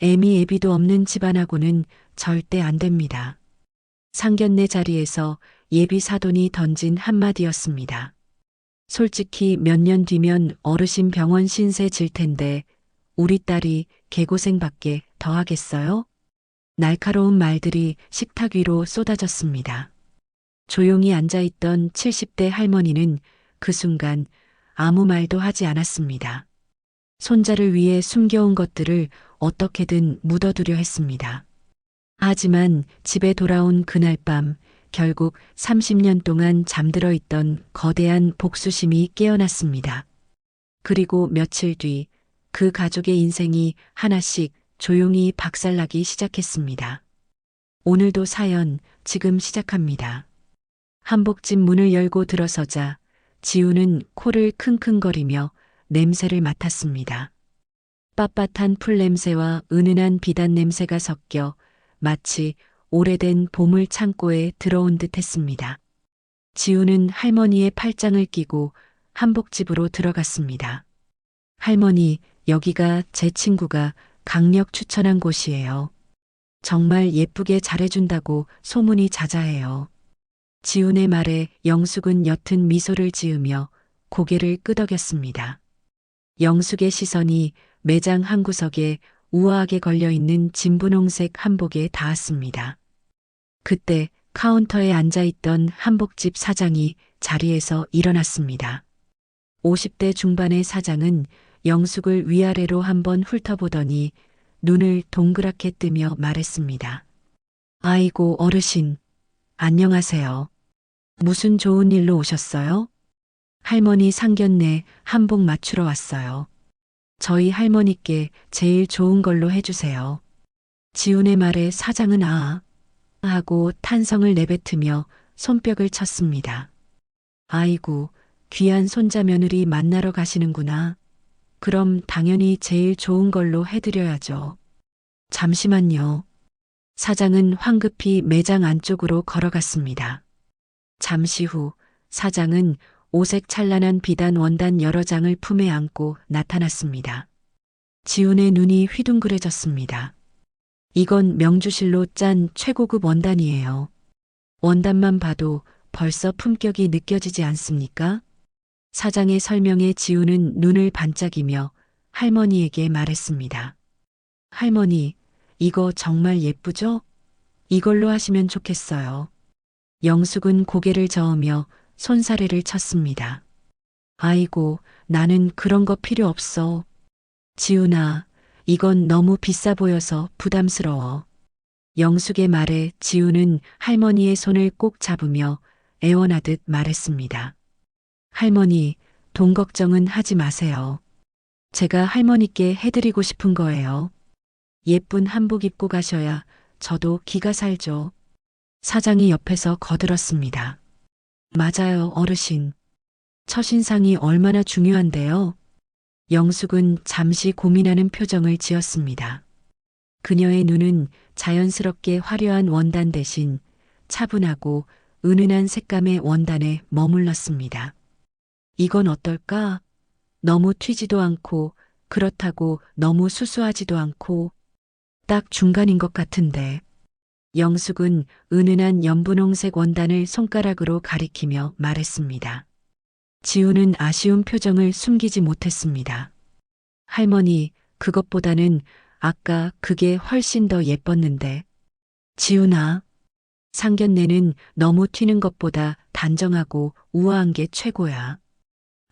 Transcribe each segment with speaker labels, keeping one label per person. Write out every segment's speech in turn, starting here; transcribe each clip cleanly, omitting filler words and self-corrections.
Speaker 1: 애미 애비도 없는 집안하고는 절대 안 됩니다. 상견례 자리에서 예비 사돈이 던진 한마디였습니다. 솔직히 몇 년 뒤면 어르신 병원 신세 질 텐데 우리 딸이 개고생밖에 더 하겠어요? 날카로운 말들이 식탁 위로 쏟아졌습니다. 조용히 앉아있던 70대 할머니는 그 순간 아무 말도 하지 않았습니다. 손자를 위해 숨겨온 것들을 어떻게든 묻어두려 했습니다. 하지만 집에 돌아온 그날 밤 결국 30년 동안 잠들어 있던 거대한 복수심이 깨어났습니다. 그리고 며칠 뒤 그 가족의 인생이 하나씩 조용히 박살나기 시작했습니다. 오늘도 사연 지금 시작합니다. 한복집 문을 열고 들어서자 지우는 코를 킁킁거리며 냄새를 맡았습니다. 빳빳한 풀 냄새와 은은한 비단 냄새가 섞여 마치 오래된 보물 창고에 들어온 듯 했습니다. 지우는 할머니의 팔짱을 끼고 한복집으로 들어갔습니다. 할머니, 여기가 제 친구가 강력 추천한 곳이에요. 정말 예쁘게 잘해준다고 소문이 자자해요. 지훈의 말에 영숙은 옅은 미소를 지으며 고개를 끄덕였습니다. 영숙의 시선이 매장 한 구석에 우아하게 걸려있는 진분홍색 한복에 닿았습니다. 그때 카운터에 앉아있던 한복집 사장이 자리에서 일어났습니다. 50대 중반의 사장은 영숙을 위아래로 한번 훑어보더니 눈을 동그랗게 뜨며 말했습니다. 아이고 어르신, 안녕하세요. 무슨 좋은 일로 오셨어요? 할머니 상견례 한복 맞추러 왔어요. 저희 할머니께 제일 좋은 걸로 해주세요. 지훈의 말에 사장은 아 하고 탄성을 내뱉으며 손뼉을 쳤습니다. 아이고, 귀한 손자 며느리 만나러 가시는구나. 그럼 당연히 제일 좋은 걸로 해드려야죠. 잠시만요. 사장은 황급히 매장 안쪽으로 걸어갔습니다. 잠시 후 사장은 오색 찬란한 비단 원단 여러 장을 품에 안고 나타났습니다. 지훈의 눈이 휘둥그레졌습니다. 이건 명주실로 짠 최고급 원단이에요. 원단만 봐도 벌써 품격이 느껴지지 않습니까? 사장의 설명에 지훈은 눈을 반짝이며 할머니에게 말했습니다. 할머니, 이거 정말 예쁘죠? 이걸로 하시면 좋겠어요. 영숙은 고개를 저으며 손사래를 쳤습니다. 아이고, 나는 그런 거 필요 없어. 지훈아, 이건 너무 비싸 보여서 부담스러워. 영숙의 말에 지훈은 할머니의 손을 꼭 잡으며 애원하듯 말했습니다. 할머니, 돈 걱정은 하지 마세요. 제가 할머니께 해드리고 싶은 거예요. 예쁜 한복 입고 가셔야 저도 기가 살죠. 사장이 옆에서 거들었습니다. 맞아요, 어르신. 첫인상이 얼마나 중요한데요. 영숙은 잠시 고민하는 표정을 지었습니다. 그녀의 눈은 자연스럽게 화려한 원단 대신 차분하고 은은한 색감의 원단에 머물렀습니다. 이건 어떨까? 너무 튀지도 않고 그렇다고 너무 수수하지도 않고 딱 중간인 것 같은데. 영숙은 은은한 연분홍색 원단을 손가락으로 가리키며 말했습니다. 지우는 아쉬운 표정을 숨기지 못했습니다. 할머니, 그것보다는 아까 그게 훨씬 더 예뻤는데. 지훈아, 상견례는 너무 튀는 것보다 단정하고 우아한 게 최고야.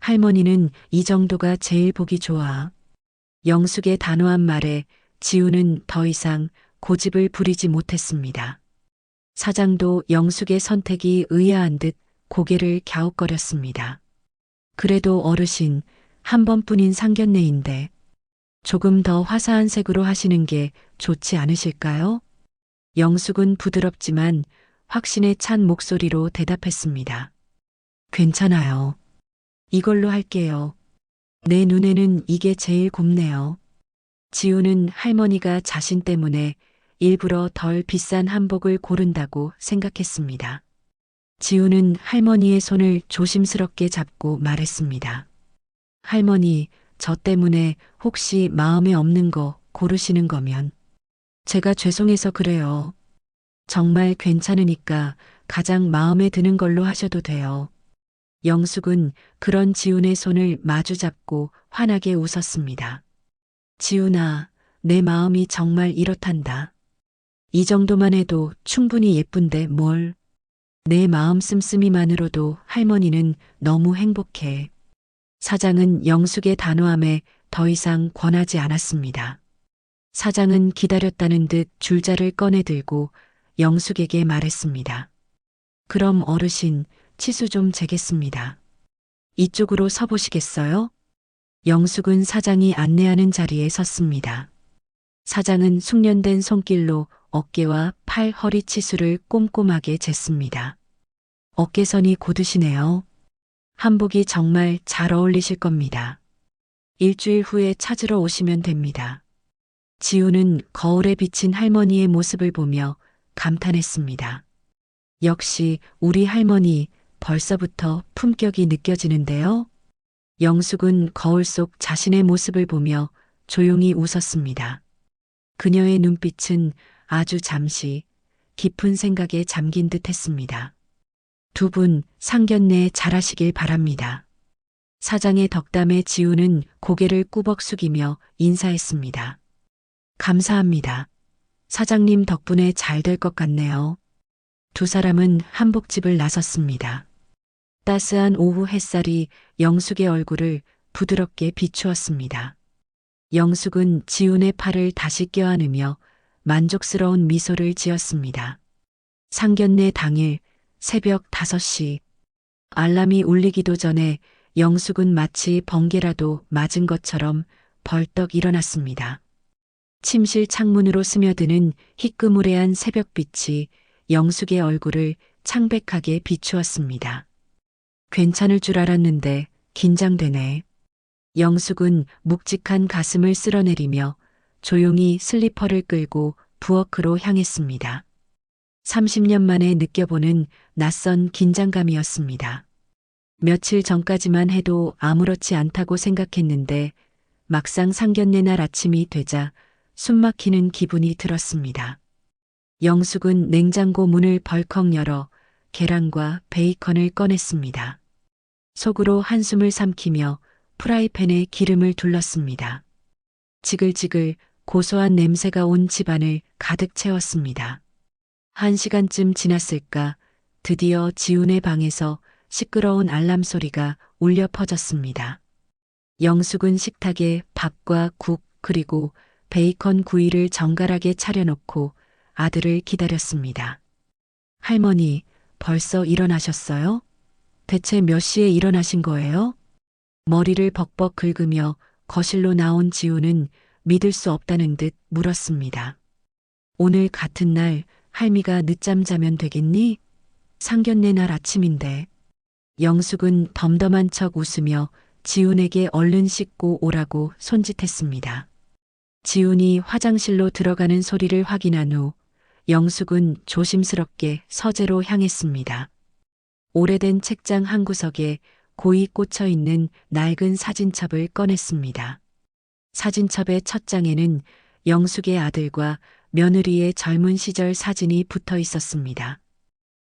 Speaker 1: 할머니는 이 정도가 제일 보기 좋아. 영숙의 단호한 말에 지우는 더 이상 고집을 부리지 못했습니다. 사장도 영숙의 선택이 의아한 듯 고개를 갸웃거렸습니다. 그래도 어르신, 한 번뿐인 상견례인데 조금 더 화사한 색으로 하시는 게 좋지 않으실까요? 영숙은 부드럽지만 확신에 찬 목소리로 대답했습니다. 괜찮아요. 이걸로 할게요. 내 눈에는 이게 제일 곱네요. 지우는 할머니가 자신 때문에 일부러 덜 비싼 한복을 고른다고 생각했습니다. 지우는 할머니의 손을 조심스럽게 잡고 말했습니다. 할머니, 저 때문에 혹시 마음에 없는 거 고르시는 거면. 제가 죄송해서 그래요. 정말 괜찮으니까 가장 마음에 드는 걸로 하셔도 돼요. 영숙은 그런 지훈의 손을 마주 잡고 환하게 웃었습니다. 지훈아, 내 마음이 정말 이렇단다. 이 정도만 해도 충분히 예쁜데 뭘. 내 마음 씀씀이만으로도 할머니는 너무 행복해. 사장은 영숙의 단호함에 더 이상 권하지 않았습니다. 사장은 기다렸다는 듯 줄자를 꺼내 들고 영숙에게 말했습니다. 그럼 어르신, 치수 좀 재겠습니다. 이쪽으로 서보시겠어요? 영숙은 사장이 안내하는 자리에 섰습니다. 사장은 숙련된 손길로 어깨와 팔, 허리 치수를 꼼꼼하게 쟀습니다. 어깨선이 곧으시네요. 한복이 정말 잘 어울리실 겁니다. 일주일 후에 찾으러 오시면 됩니다. 지우는 거울에 비친 할머니의 모습을 보며 감탄했습니다. 역시 우리 할머니 벌써부터 품격이 느껴지는데요. 영숙은 거울 속 자신의 모습을 보며 조용히 웃었습니다. 그녀의 눈빛은 아주 잠시 깊은 생각에 잠긴 듯 했습니다. 두 분 상견례 잘하시길 바랍니다. 사장의 덕담에 지우는 고개를 꾸벅 숙이며 인사했습니다. 감사합니다. 사장님 덕분에 잘 될 것 같네요. 두 사람은 한복집을 나섰습니다. 따스한 오후 햇살이 영숙의 얼굴을 부드럽게 비추었습니다. 영숙은 지훈의 팔을 다시 껴안으며 만족스러운 미소를 지었습니다. 상견례 당일 새벽 5시 알람이 울리기도 전에 영숙은 마치 번개라도 맞은 것처럼 벌떡 일어났습니다. 침실 창문으로 스며드는 희끄무레한 새벽빛이 영숙의 얼굴을 창백하게 비추었습니다. 괜찮을 줄 알았는데 긴장되네. 영숙은 묵직한 가슴을 쓸어내리며 조용히 슬리퍼를 끌고 부엌으로 향했습니다. 30년 만에 느껴보는 낯선 긴장감이었습니다. 며칠 전까지만 해도 아무렇지 않다고 생각했는데 막상 상견례 날 아침이 되자 숨막히는 기분이 들었습니다. 영숙은 냉장고 문을 벌컥 열어 계란과 베이컨을 꺼냈습니다. 속으로 한숨을 삼키며 프라이팬에 기름을 둘렀습니다. 지글지글 고소한 냄새가 온 집안을 가득 채웠습니다. 1시간쯤 지났을까 드디어 지훈의 방에서 시끄러운 알람 소리가 울려 퍼졌습니다. 영숙은 식탁에 밥과 국 그리고 베이컨 구이를 정갈하게 차려놓고 아들을 기다렸습니다. 할머니, 벌써 일어나셨어요? 대체 몇 시에 일어나신 거예요? 머리를 벅벅 긁으며 거실로 나온 지우는 믿을 수 없다는 듯 물었습니다. 오늘 같은 날 할미가 늦잠 자면 되겠니? 상견례 날 아침인데. 영숙은 덤덤한 척 웃으며 지훈에게 얼른 씻고 오라고 손짓했습니다. 지훈이 화장실로 들어가는 소리를 확인한 후 영숙은 조심스럽게 서재로 향했습니다. 오래된 책장 한 구석에 고이 꽂혀 있는 낡은 사진첩을 꺼냈습니다. 사진첩의 첫 장에는 영숙의 아들과 며느리의 젊은 시절 사진이 붙어 있었습니다.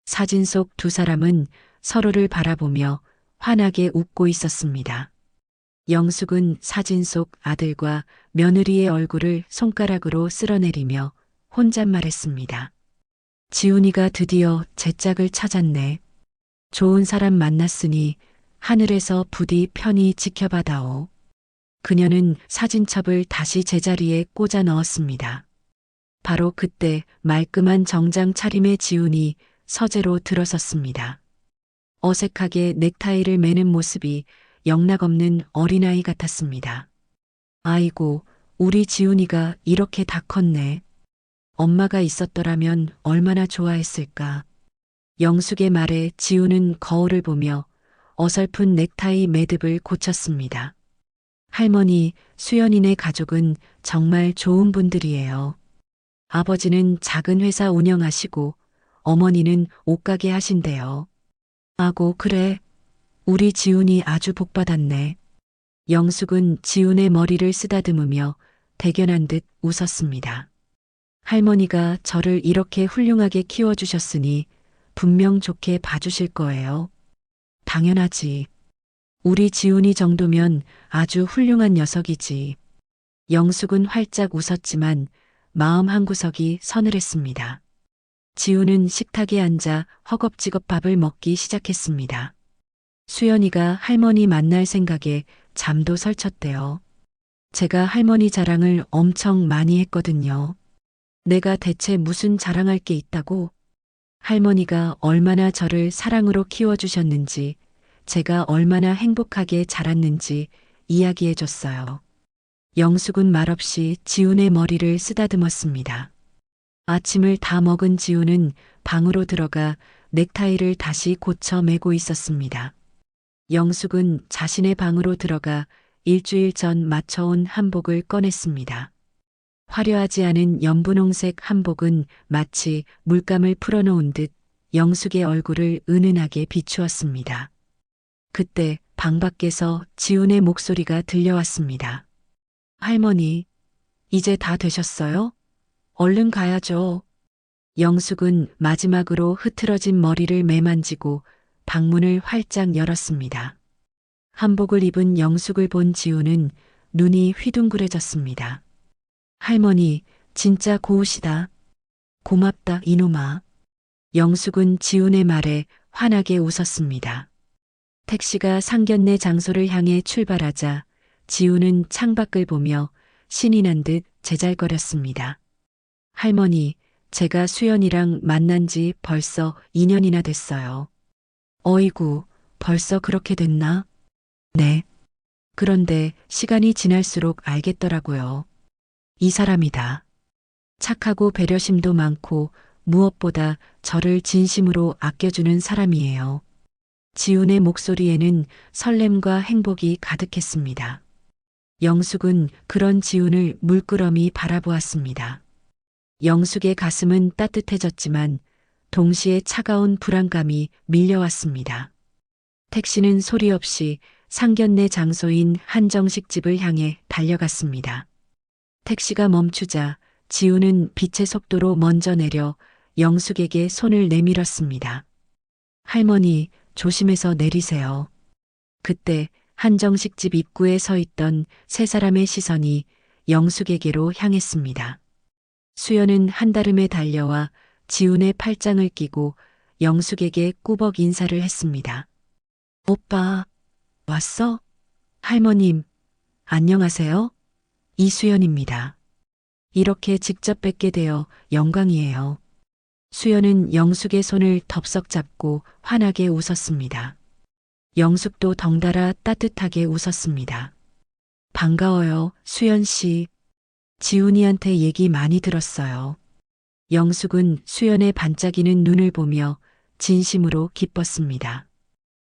Speaker 1: 사진 속 두 사람은 서로를 바라보며 환하게 웃고 있었습니다. 영숙은 사진 속 아들과 며느리의 얼굴을 손가락으로 쓸어내리며 혼잣말했습니다. 지훈이가 드디어 제 짝을 찾았네. 좋은 사람 만났으니 하늘에서 부디 편히 지켜봐다오. 그녀는 사진첩을 다시 제자리에 꽂아 넣었습니다. 바로 그때 말끔한 정장 차림의 지훈이 서재로 들어섰습니다. 어색하게 넥타이를 매는 모습이 영락없는 어린아이 같았습니다. 아이고, 우리 지훈이가 이렇게 다 컸네. 엄마가 있었더라면 얼마나 좋아했을까. 영숙의 말에 지훈은 거울을 보며 어설픈 넥타이 매듭을 고쳤습니다. 할머니, 수연이네 가족은 정말 좋은 분들이에요. 아버지는 작은 회사 운영하시고 어머니는 옷가게 하신대요. 아고, 그래. 우리 지훈이 아주 복받았네. 영숙은 지훈의 머리를 쓰다듬으며 대견한 듯 웃었습니다. 할머니가 저를 이렇게 훌륭하게 키워주셨으니 분명 좋게 봐주실 거예요. 당연하지. 우리 지훈이 정도면 아주 훌륭한 녀석이지. 영숙은 활짝 웃었지만 마음 한구석이 서늘했습니다. 지훈은 식탁에 앉아 허겁지겁 밥을 먹기 시작했습니다. 수연이가 할머니 만날 생각에 잠도 설쳤대요. 제가 할머니 자랑을 엄청 많이 했거든요. 내가 대체 무슨 자랑할 게 있다고? 할머니가 얼마나 저를 사랑으로 키워주셨는지, 제가 얼마나 행복하게 자랐는지 이야기해 줬어요. 영숙은 말없이 지훈의 머리를 쓰다듬었습니다. 아침을 다 먹은 지훈은 방으로 들어가 넥타이를 다시 고쳐 매고 있었습니다. 영숙은 자신의 방으로 들어가 일주일 전 맞춰온 한복을 꺼냈습니다. 화려하지 않은 연분홍색 한복은 마치 물감을 풀어놓은 듯 영숙의 얼굴을 은은하게 비추었습니다. 그때 방 밖에서 지훈의 목소리가 들려왔습니다. 할머니, 이제 다 되셨어요? 얼른 가야죠. 영숙은 마지막으로 흐트러진 머리를 매만지고 방문을 활짝 열었습니다. 한복을 입은 영숙을 본 지훈은 눈이 휘둥그레졌습니다. 할머니, 진짜 고우시다. 고맙다, 이놈아. 영숙은 지훈의 말에 환하게 웃었습니다. 택시가 상견례 장소를 향해 출발하자 지훈은 창밖을 보며 신이 난 듯 제잘거렸습니다. 할머니, 제가 수연이랑 만난 지 벌써 2년이나 됐어요. 어이구, 벌써 그렇게 됐나? 네. 그런데 시간이 지날수록 알겠더라고요. 이 사람이다. 착하고 배려심도 많고 무엇보다 저를 진심으로 아껴주는 사람이에요. 지훈의 목소리에는 설렘과 행복이 가득했습니다. 영숙은 그런 지훈을 물끄러미 바라보았습니다. 영숙의 가슴은 따뜻해졌지만 동시에 차가운 불안감이 밀려왔습니다. 택시는 소리 없이 상견례 장소인 한정식 집을 향해 달려갔습니다. 택시가 멈추자 지훈은 빛의 속도로 먼저 내려 영숙에게 손을 내밀었습니다. 할머니, 조심해서 내리세요. 그때 한정식 집 입구에 서 있던 세 사람의 시선이 영숙에게로 향했습니다. 수연은 한달음에 달려와 지훈의 팔짱을 끼고 영숙에게 꾸벅 인사를 했습니다. 오빠, 왔어? 할머님, 안녕하세요. 이수연입니다. 이렇게 직접 뵙게 되어 영광이에요. 수연은 영숙의 손을 덥석 잡고 환하게 웃었습니다. 영숙도 덩달아 따뜻하게 웃었습니다. 반가워요, 수연 씨. 지훈이한테 얘기 많이 들었어요. 영숙은 수연의 반짝이는 눈을 보며 진심으로 기뻤습니다.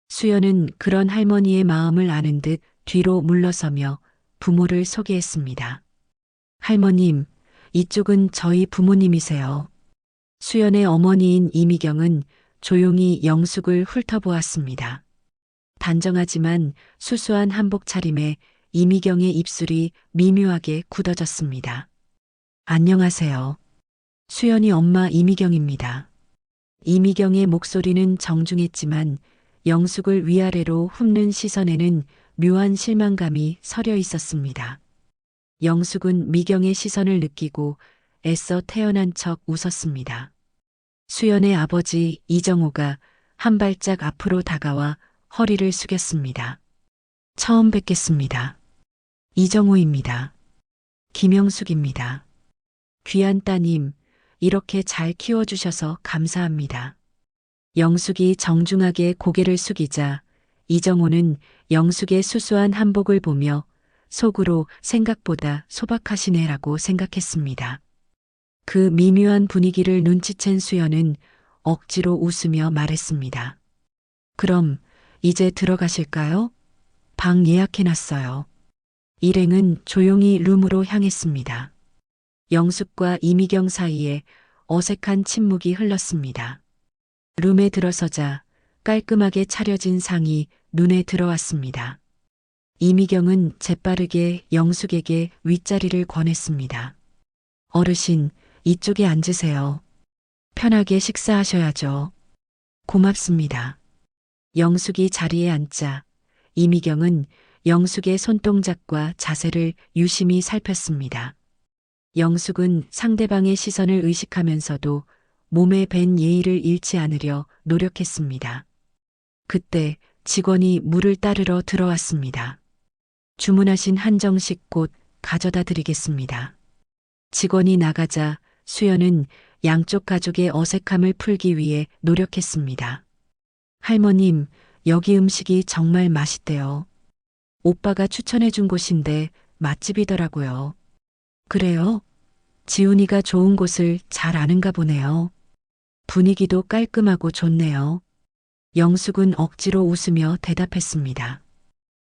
Speaker 1: 수연은 그런 할머니의 마음을 아는 듯 뒤로 물러서며 부모를 소개했습니다. 할머님, 이쪽은 저희 부모님이세요. 수연의 어머니인 이미경은 조용히 영숙을 훑어보았습니다. 단정하지만 수수한 한복 차림에 이미경의 입술이 미묘하게 굳어졌습니다. 안녕하세요. 수연이 엄마 이미경입니다. 이미경의 목소리는 정중했지만 영숙을 위아래로 훑는 시선에는 묘한 실망감이 서려 있었습니다. 영숙은 미경의 시선을 느끼고 애써 태연한 척 웃었습니다. 수연의 아버지 이정호가 한 발짝 앞으로 다가와 허리를 숙였습니다. 처음 뵙겠습니다. 이정호입니다. 김영숙입니다. 귀한 따님, 이렇게 잘 키워주셔서 감사합니다. 영숙이 정중하게 고개를 숙이자 이정호는 영숙의 수수한 한복을 보며 속으로 생각보다 소박하시네라고 생각했습니다. 그 미묘한 분위기를 눈치챈 수연은 억지로 웃으며 말했습니다. 그럼 이제 들어가실까요? 방 예약해놨어요. 일행은 조용히 룸으로 향했습니다. 영숙과 이미경 사이에 어색한 침묵이 흘렀습니다. 룸에 들어서자 깔끔하게 차려진 상이 눈에 들어왔습니다. 이미경은 재빠르게 영숙에게 윗자리를 권했습니다. 어르신, 이쪽에 앉으세요. 편하게 식사하셔야죠. 고맙습니다. 영숙이 자리에 앉자 이미경은 영숙의 손동작과 자세를 유심히 살폈습니다. 영숙은 상대방의 시선을 의식하면서도 몸에 밴 예의를 잃지 않으려 노력했습니다. 그때 직원이 물을 따르러 들어왔습니다. 주문하신 한정식 곧 가져다 드리겠습니다. 직원이 나가자 수연은 양쪽 가족의 어색함을 풀기 위해 노력했습니다. 할머님, 여기 음식이 정말 맛있대요. 오빠가 추천해 준 곳인데 맛집이더라고요. 그래요? 지훈이가 좋은 곳을 잘 아는가 보네요. 분위기도 깔끔하고 좋네요. 영숙은 억지로 웃으며 대답했습니다.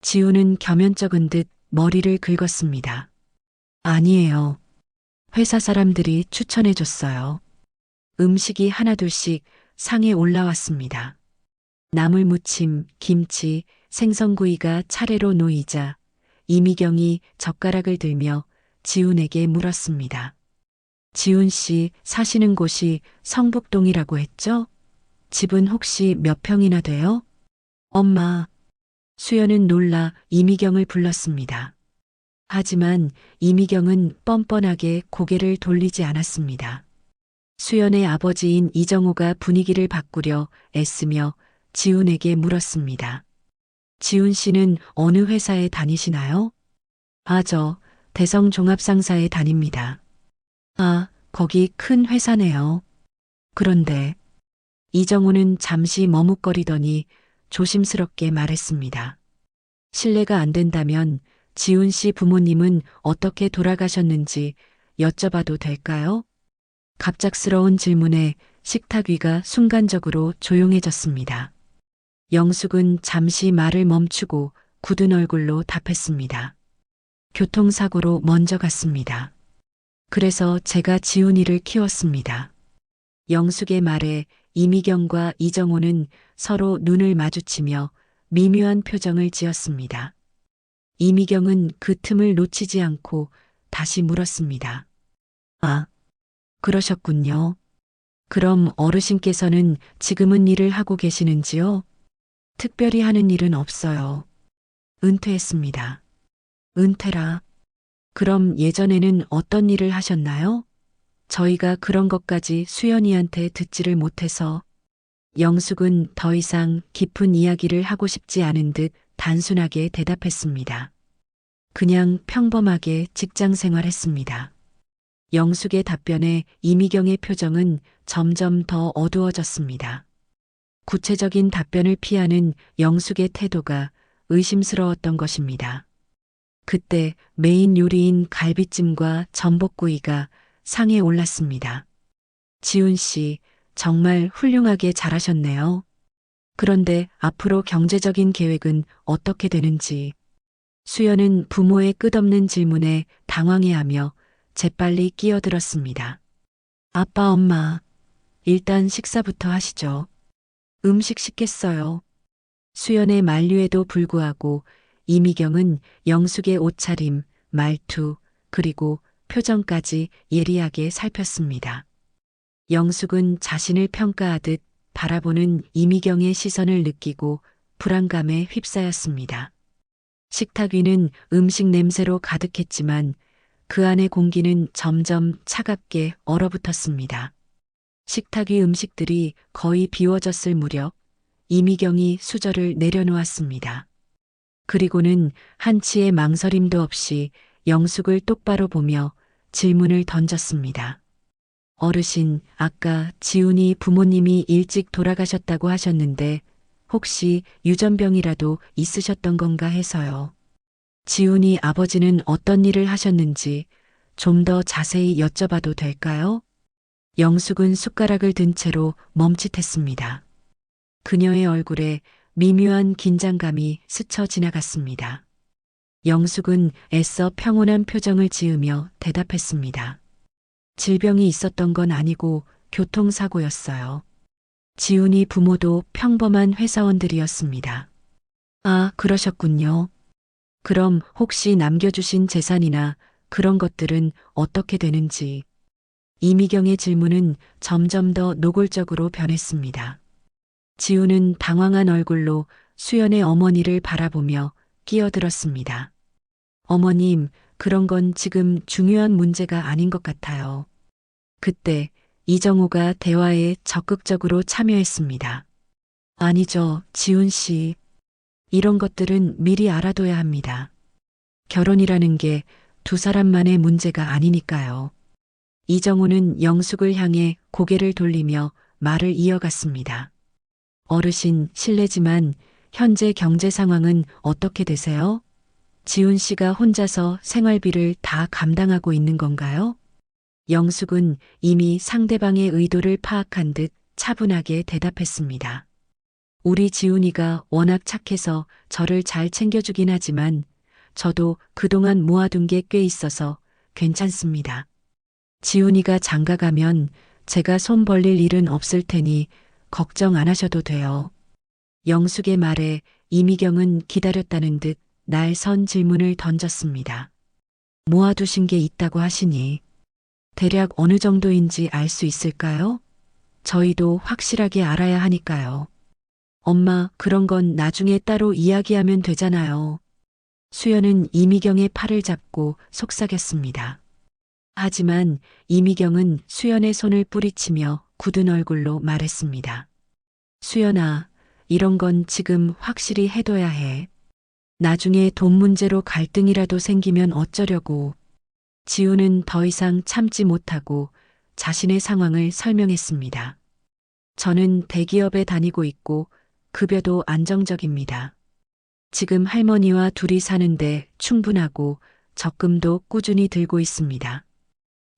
Speaker 1: 지훈은 겸연쩍은 듯 머리를 긁었습니다. 아니에요. 회사 사람들이 추천해 줬어요. 음식이 하나둘씩 상에 올라왔습니다. 나물무침, 김치, 생선구이가 차례로 놓이자 이미경이 젓가락을 들며 지훈에게 물었습니다. 지훈 씨 사시는 곳이 성북동이라고 했죠? 집은 혹시 몇 평이나 돼요? 엄마. 수연은 놀라 이미경을 불렀습니다. 하지만 이미경은 뻔뻔하게 고개를 돌리지 않았습니다. 수연의 아버지인 이정호가 분위기를 바꾸려 애쓰며 지훈에게 물었습니다. 지훈 씨는 어느 회사에 다니시나요? 아, 저 대성종합상사에 다닙니다. 아, 거기 큰 회사네요. 그런데 이정호는 잠시 머뭇거리더니 조심스럽게 말했습니다. 실례가 안 된다면 지훈 씨 부모님은 어떻게 돌아가셨는지 여쭤봐도 될까요? 갑작스러운 질문에 식탁 위가 순간적으로 조용해졌습니다. 영숙은 잠시 말을 멈추고 굳은 얼굴로 답했습니다. 교통사고로 먼저 갔습니다. 그래서 제가 지훈이를 키웠습니다. 영숙의 말에 이미경과 이정호는 서로 눈을 마주치며 미묘한 표정을 지었습니다. 이미경은 그 틈을 놓치지 않고 다시 물었습니다. 아, 그러셨군요. 그럼 어르신께서는 지금은 일을 하고 계시는지요? 특별히 하는 일은 없어요. 은퇴했습니다. 은퇴라. 그럼 예전에는 어떤 일을 하셨나요? 저희가 그런 것까지 수연이한테 듣지를 못해서. 영숙은 더 이상 깊은 이야기를 하고 싶지 않은 듯 단순하게 대답했습니다. 그냥 평범하게 직장 생활했습니다. 영숙의 답변에 이미경의 표정은 점점 더 어두워졌습니다. 구체적인 답변을 피하는 영숙의 태도가 의심스러웠던 것입니다. 그때 메인 요리인 갈비찜과 전복구이가 상에 올랐습니다. 지훈 씨, 정말 훌륭하게 잘하셨네요. 그런데 앞으로 경제적인 계획은 어떻게 되는지. 수연은 부모의 끝없는 질문에 당황해하며 재빨리 끼어들었습니다. 아빠, 엄마, 일단 식사부터 하시죠. 음식 시켰어요. 수연의 만류에도 불구하고 이미경은 영숙의 옷차림, 말투, 그리고 표정까지 예리하게 살폈습니다. 영숙은 자신을 평가하듯 바라보는 이미경의 시선을 느끼고 불안감에 휩싸였습니다. 식탁 위는 음식 냄새로 가득했지만 그 안의 공기는 점점 차갑게 얼어붙었습니다. 식탁 위 음식들이 거의 비워졌을 무렵 이미경이 수저를 내려놓았습니다. 그리고는 한치의 망설임도 없이 영숙을 똑바로 보며 질문을 던졌습니다. 어르신, 아까 지훈이 부모님이 일찍 돌아가셨다고 하셨는데 혹시 유전병이라도 있으셨던 건가 해서요. 지훈이 아버지는 어떤 일을 하셨는지 좀 더 자세히 여쭤봐도 될까요? 영숙은 숟가락을 든 채로 멈칫했습니다. 그녀의 얼굴에 미묘한 긴장감이 스쳐 지나갔습니다. 영숙은 애써 평온한 표정을 지으며 대답했습니다. 질병이 있었던 건 아니고 교통사고였어요. 지훈이 부모도 평범한 회사원들이었습니다. 아, 그러셨군요. 그럼 혹시 남겨주신 재산이나 그런 것들은 어떻게 되는지. 이미경의 질문은 점점 더 노골적으로 변했습니다. 지우는 당황한 얼굴로 수연의 어머니를 바라보며 끼어들었습니다. 어머님, 그런 건 지금 중요한 문제가 아닌 것 같아요. 그때 이정호가 대화에 적극적으로 참여했습니다. 아니죠, 지훈 씨. 이런 것들은 미리 알아둬야 합니다. 결혼이라는 게 두 사람만의 문제가 아니니까요. 이정호는 영숙을 향해 고개를 돌리며 말을 이어갔습니다. 어르신, 실례지만 현재 경제 상황은 어떻게 되세요? 지훈 씨가 혼자서 생활비를 다 감당하고 있는 건가요? 영숙은 이미 상대방의 의도를 파악한 듯 차분하게 대답했습니다. 우리 지훈이가 워낙 착해서 저를 잘 챙겨주긴 하지만 저도 그동안 모아둔 게 꽤 있어서 괜찮습니다. 지훈이가 장가가면 제가 손 벌릴 일은 없을 테니 걱정 안 하셔도 돼요. 영숙의 말에 이미경은 기다렸다는 듯 날선 질문을 던졌습니다. 모아두신 게 있다고 하시니 대략 어느 정도인지 알 수 있을까요? 저희도 확실하게 알아야 하니까요. 엄마, 그런 건 나중에 따로 이야기하면 되잖아요. 수연은 이미경의 팔을 잡고 속삭였습니다. 하지만 이미경은 수연의 손을 뿌리치며 굳은 얼굴로 말했습니다. 수연아, 이런 건 지금 확실히 해둬야 해. 나중에 돈 문제로 갈등이라도 생기면 어쩌려고. 지우는 더 이상 참지 못하고 자신의 상황을 설명했습니다. 저는 대기업에 다니고 있고 급여도 안정적입니다. 지금 할머니와 둘이 사는데 충분하고 적금도 꾸준히 들고 있습니다.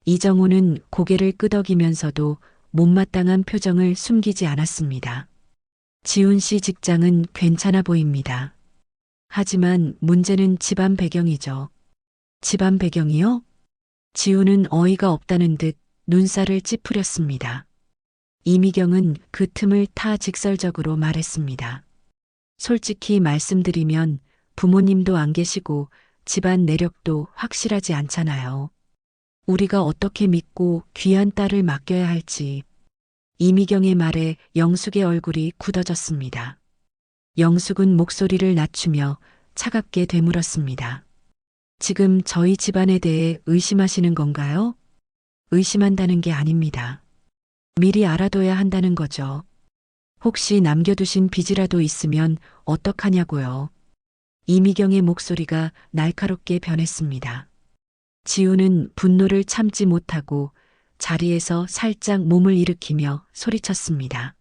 Speaker 1: 이정호는 고개를 끄덕이면서도 못마땅한 표정을 숨기지 않았습니다. 지훈 씨 직장은 괜찮아 보입니다. 하지만 문제는 집안 배경이죠. 집안 배경이요? 지훈은 어이가 없다는 듯 눈살을 찌푸렸습니다. 이미경은 그 틈을 타 직설적으로 말했습니다. 솔직히 말씀드리면 부모님도 안 계시고 집안 내력도 확실하지 않잖아요. 우리가 어떻게 믿고 귀한 딸을 맡겨야 할지. 이미경의 말에 영숙의 얼굴이 굳어졌습니다. 영숙은 목소리를 낮추며 차갑게 되물었습니다. 지금 저희 집안에 대해 의심하시는 건가요? 의심한다는 게 아닙니다. 미리 알아둬야 한다는 거죠. 혹시 남겨두신 빚이라도 있으면 어떡하냐고요. 이미경의 목소리가 날카롭게 변했습니다. 지우는 분노를 참지 못하고 자리에서 살짝 몸을 일으키며 소리쳤습니다.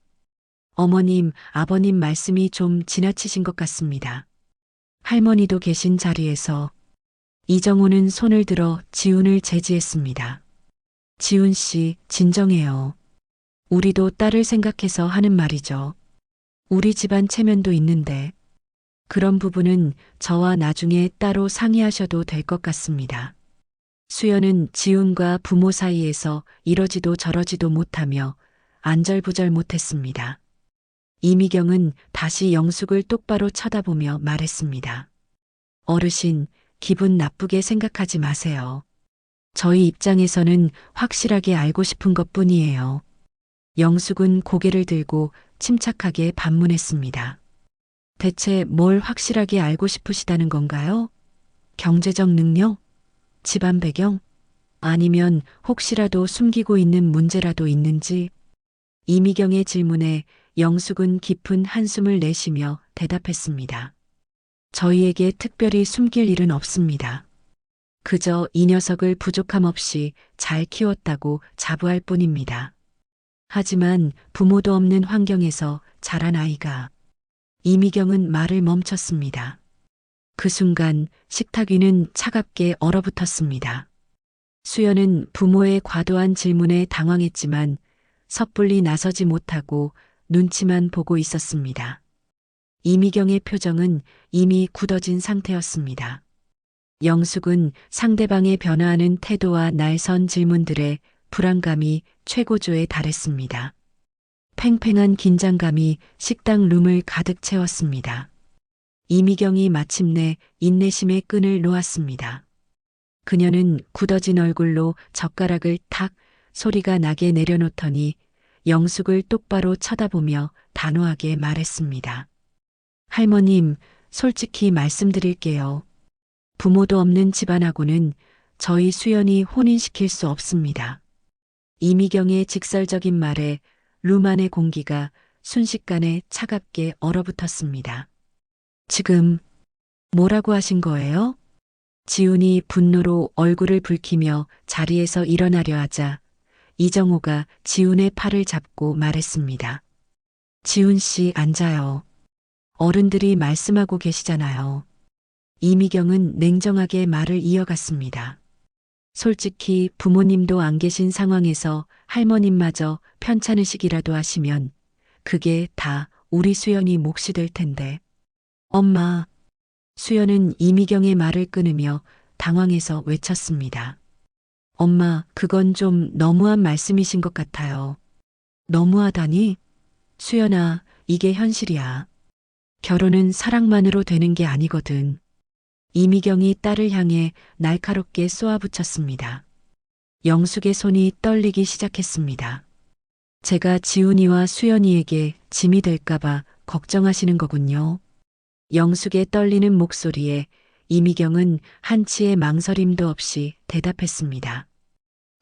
Speaker 1: 어머님, 아버님 말씀이 좀 지나치신 것 같습니다. 할머니도 계신 자리에서 이정호는 손을 들어 지훈을 제지했습니다. 지훈 씨, 진정해요. 우리도 딸을 생각해서 하는 말이죠. 우리 집안 체면도 있는데 그런 부분은 저와 나중에 따로 상의하셔도 될 것 같습니다. 수연은 지훈과 부모 사이에서 이러지도 저러지도 못하며 안절부절 못했습니다. 이미경은 다시 영숙을 똑바로 쳐다보며 말했습니다. 어르신, 기분 나쁘게 생각하지 마세요. 저희 입장에서는 확실하게 알고 싶은 것뿐이에요. 영숙은 고개를 들고 침착하게 반문했습니다. 대체 뭘 확실하게 알고 싶으시다는 건가요? 경제적 능력? 집안 배경? 아니면 혹시라도 숨기고 있는 문제라도 있는지? 이미경의 질문에 영숙은 깊은 한숨을 내쉬며 대답했습니다. 저희에게 특별히 숨길 일은 없습니다. 그저 이 녀석을 부족함 없이 잘 키웠다고 자부할 뿐입니다. 하지만 부모도 없는 환경에서 자란 아이가. 이미경은 말을 멈췄습니다. 그 순간 식탁 위는 차갑게 얼어붙었습니다. 수연은 부모의 과도한 질문에 당황했지만 섣불리 나서지 못하고 눈치만 보고 있었습니다. 이미경의 표정은 이미 굳어진 상태였습니다. 영숙은 상대방의 변화하는 태도와 날선 질문들에 불안감이 최고조에 달했습니다. 팽팽한 긴장감이 식당 룸을 가득 채웠습니다. 이미경이 마침내 인내심의 끈을 놓았습니다. 그녀는 굳어진 얼굴로 젓가락을 탁 소리가 나게 내려놓더니 영숙을 똑바로 쳐다보며 단호하게 말했습니다. 할머님, 솔직히 말씀드릴게요. 부모도 없는 집안하고는 저희 수연이 혼인시킬 수 없습니다. 이미경의 직설적인 말에 룸 안의 공기가 순식간에 차갑게 얼어붙었습니다. 지금 뭐라고 하신 거예요? 지훈이 분노로 얼굴을 붉히며 자리에서 일어나려 하자 이정호가 지훈의 팔을 잡고 말했습니다. 지훈 씨 앉아요. 어른들이 말씀하고 계시잖아요. 이미경은 냉정하게 말을 이어갔습니다. 솔직히 부모님도 안 계신 상황에서 할머님마저 편찮으시기라도 하시면 그게 다 우리 수연이 몫이 될 텐데. 엄마. 수연은 이미경의 말을 끊으며 당황해서 외쳤습니다. 엄마, 그건 좀 너무한 말씀이신 것 같아요. 너무하다니? 수연아, 이게 현실이야. 결혼은 사랑만으로 되는 게 아니거든. 이미경이 딸을 향해 날카롭게 쏘아붙였습니다. 영숙의 손이 떨리기 시작했습니다. 제가 지훈이와 수연이에게 짐이 될까봐 걱정하시는 거군요. 영숙의 떨리는 목소리에 이미경은 한치의 망설임도 없이 대답했습니다.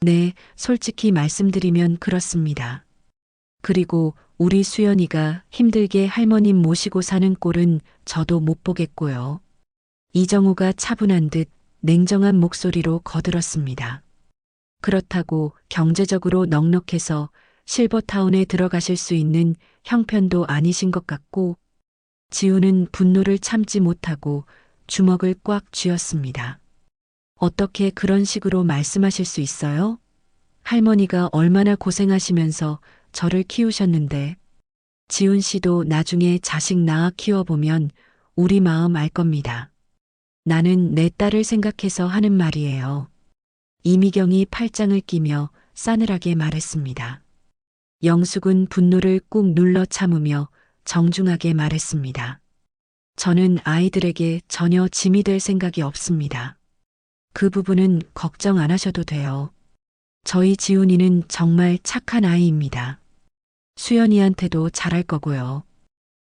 Speaker 1: 네, 솔직히 말씀드리면 그렇습니다. 그리고 우리 수연이가 힘들게 할머님 모시고 사는 꼴은 저도 못 보겠고요. 이정호가 차분한 듯 냉정한 목소리로 거들었습니다. 그렇다고 경제적으로 넉넉해서 실버타운에 들어가실 수 있는 형편도 아니신 것 같고, 지훈은 분노를 참지 못하고 주먹을 꽉 쥐었습니다. 어떻게 그런 식으로 말씀하실 수 있어요? 할머니가 얼마나 고생하시면서 저를 키우셨는데, 지훈 씨도 나중에 자식 낳아 키워보면 우리 마음 알 겁니다. 나는 내 딸을 생각해서 하는 말이에요. 이미경이 팔짱을 끼며 싸늘하게 말했습니다. 영숙은 분노를 꾹 눌러 참으며 정중하게 말했습니다. 저는 아이들에게 전혀 짐이 될 생각이 없습니다. 그 부분은 걱정 안 하셔도 돼요. 저희 지훈이는 정말 착한 아이입니다. 수연이한테도 잘할 거고요.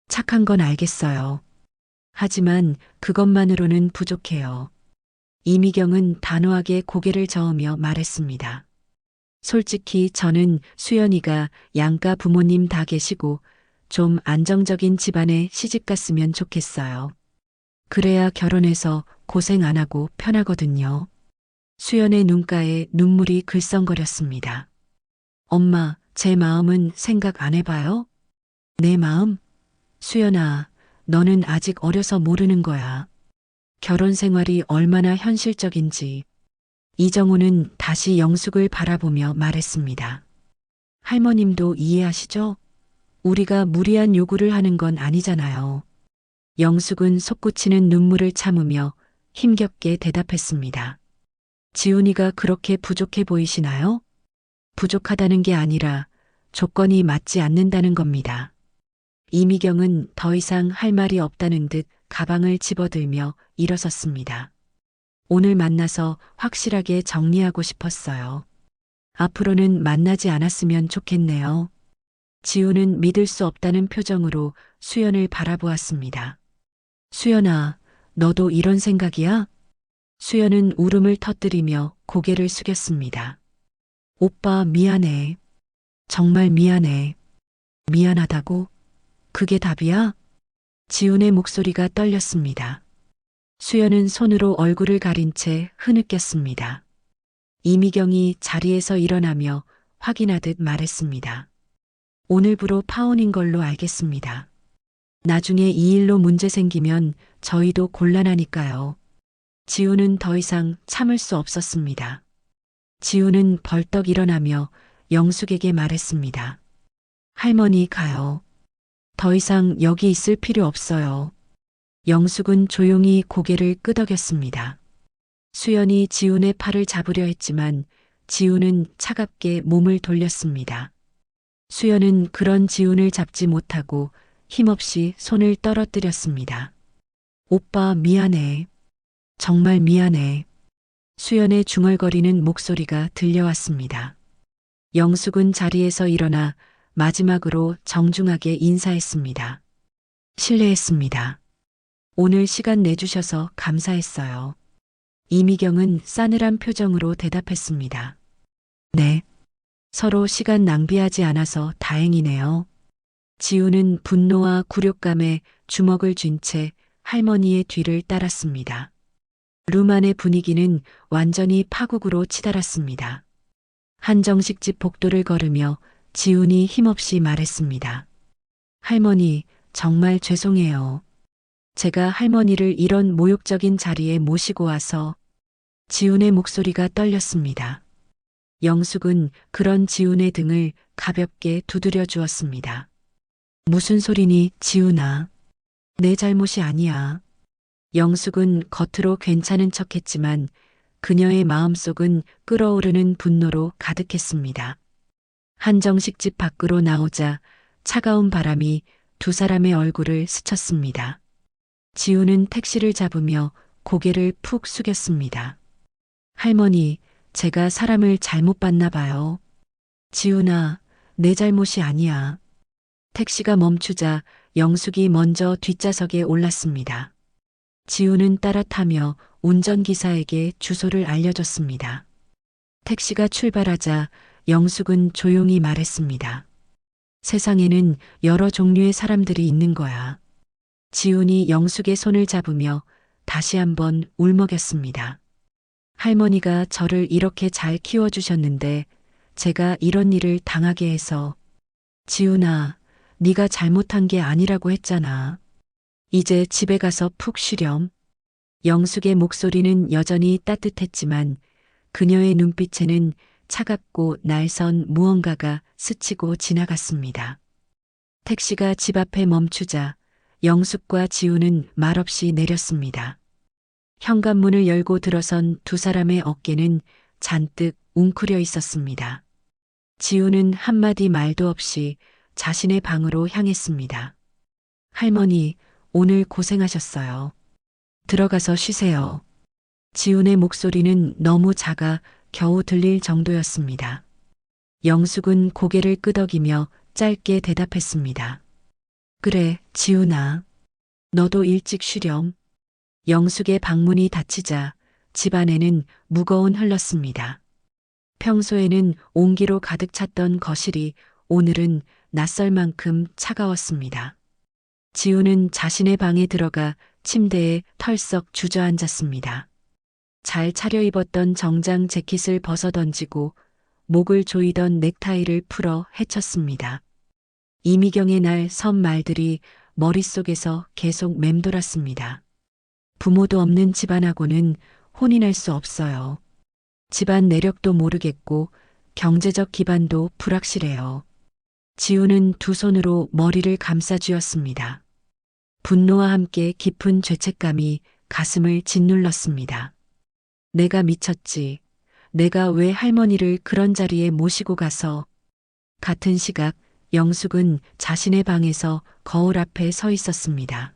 Speaker 1: 착한 건 알겠어요. 하지만 그것만으로는 부족해요. 이미경은 단호하게 고개를 저으며 말했습니다. 솔직히 저는 수연이가 양가 부모님 다 계시고 좀 안정적인 집안에 시집 갔으면 좋겠어요. 그래야 결혼해서 고생 안 하고 편하거든요. 수연의 눈가에 눈물이 글썽거렸습니다. 엄마, 제 마음은 생각 안 해봐요? 내 마음? 수연아, 너는 아직 어려서 모르는 거야. 결혼 생활이 얼마나 현실적인지. 이정호는 다시 영숙을 바라보며 말했습니다. 할머님도 이해하시죠? 우리가 무리한 요구를 하는 건 아니잖아요. 영숙은 솟구치는 눈물을 참으며 힘겹게 대답했습니다. 지훈이가 그렇게 부족해 보이시나요? 부족하다는 게 아니라 조건이 맞지 않는다는 겁니다. 이미경은 더 이상 할 말이 없다는 듯 가방을 집어들며 일어섰습니다. 오늘 만나서 확실하게 정리하고 싶었어요. 앞으로는 만나지 않았으면 좋겠네요. 지우는 믿을 수 없다는 표정으로 수연을 바라보았습니다. 수연아, 너도 이런 생각이야? 수연은 울음을 터뜨리며 고개를 숙였습니다. 오빠 미안해. 정말 미안해. 미안하다고? 그게 답이야? 지훈의 목소리가 떨렸습니다. 수연은 손으로 얼굴을 가린 채 흐느꼈습니다. 이미경이 자리에서 일어나며 확인하듯 말했습니다. 오늘부로 파혼인 걸로 알겠습니다. 나중에 이 일로 문제 생기면 저희도 곤란하니까요. 지훈은 더 이상 참을 수 없었습니다. 지훈은 벌떡 일어나며 영숙에게 말했습니다. 할머니 가요. 더 이상 여기 있을 필요 없어요. 영숙은 조용히 고개를 끄덕였습니다. 수연이 지훈의 팔을 잡으려 했지만 지훈은 차갑게 몸을 돌렸습니다. 수연은 그런 지훈을 잡지 못하고 힘없이 손을 떨어뜨렸습니다. 오빠 미안해. 정말 미안해. 수연의 중얼거리는 목소리가 들려왔습니다. 영숙은 자리에서 일어나 마지막으로 정중하게 인사했습니다. 실례했습니다. 오늘 시간 내주셔서 감사했어요. 이미경은 싸늘한 표정으로 대답했습니다. 네. 서로 시간 낭비하지 않아서 다행이네요. 지우는 분노와 굴욕감에 주먹을 쥔 채 할머니의 뒤를 따랐습니다. 룸 안의 분위기는 완전히 파국으로 치달았습니다. 한정식 집 복도를 걸으며 지훈이 힘없이 말했습니다. 할머니, 정말 죄송해요. 제가 할머니를 이런 모욕적인 자리에 모시고 와서. 지훈의 목소리가 떨렸습니다. 영숙은 그런 지훈의 등을 가볍게 두드려 주었습니다. 무슨 소리니, 지훈아. 내 잘못이 아니야. 영숙은 겉으로 괜찮은 척했지만 그녀의 마음속은 끓어오르는 분노로 가득했습니다. 한정식 집 밖으로 나오자 차가운 바람이 두 사람의 얼굴을 스쳤습니다. 지훈은 택시를 잡으며 고개를 푹 숙였습니다. 할머니, 제가 사람을 잘못 봤나 봐요. 지훈아, 내 잘못이 아니야. 택시가 멈추자 영숙이 먼저 뒷좌석에 올랐습니다. 지훈은 따라 타며 운전기사에게 주소를 알려줬습니다. 택시가 출발하자 영숙은 조용히 말했습니다. 세상에는 여러 종류의 사람들이 있는 거야. 지훈이 영숙의 손을 잡으며 다시 한번 울먹였습니다. 할머니가 저를 이렇게 잘 키워주셨는데 제가 이런 일을 당하게 해서. 지훈아, 네가 잘못한 게 아니라고 했잖아. 이제 집에 가서 푹 쉬렴. 영숙의 목소리는 여전히 따뜻했지만 그녀의 눈빛에는 차갑고 날선 무언가가 스치고 지나갔습니다. 택시가 집 앞에 멈추자 영숙과 지훈은 말없이 내렸습니다. 현관문을 열고 들어선 두 사람의 어깨는 잔뜩 웅크려 있었습니다. 지훈은 한마디 말도 없이 자신의 방으로 향했습니다. 할머니, 오늘 고생하셨어요. 들어가서 쉬세요. 지훈의 목소리는 너무 작아 겨우 들릴 정도였습니다. 영숙은 고개를 끄덕이며 짧게 대답했습니다. 그래, 지훈아. 너도 일찍 쉬렴. 영숙의 방문이 닫히자 집안에는 무거운 흘렀습니다. 평소에는 온기로 가득 찼던 거실이 오늘은 낯설 만큼 차가웠습니다. 지훈은 자신의 방에 들어가 침대에 털썩 주저앉았습니다. 잘 차려입었던 정장 재킷을 벗어던지고 목을 조이던 넥타이를 풀어 헤쳤습니다. 이미경의 날 선 말들이 머릿속에서 계속 맴돌았습니다. 부모도 없는 집안하고는 혼인할 수 없어요. 집안 내력도 모르겠고 경제적 기반도 불확실해요. 지훈은 두 손으로 머리를 감싸쥐었습니다. 분노와 함께 깊은 죄책감이 가슴을 짓눌렀습니다. 내가 미쳤지. 내가 왜 할머니를 그런 자리에 모시고 가서. 같은 시각 영숙은 자신의 방에서 거울 앞에 서 있었습니다.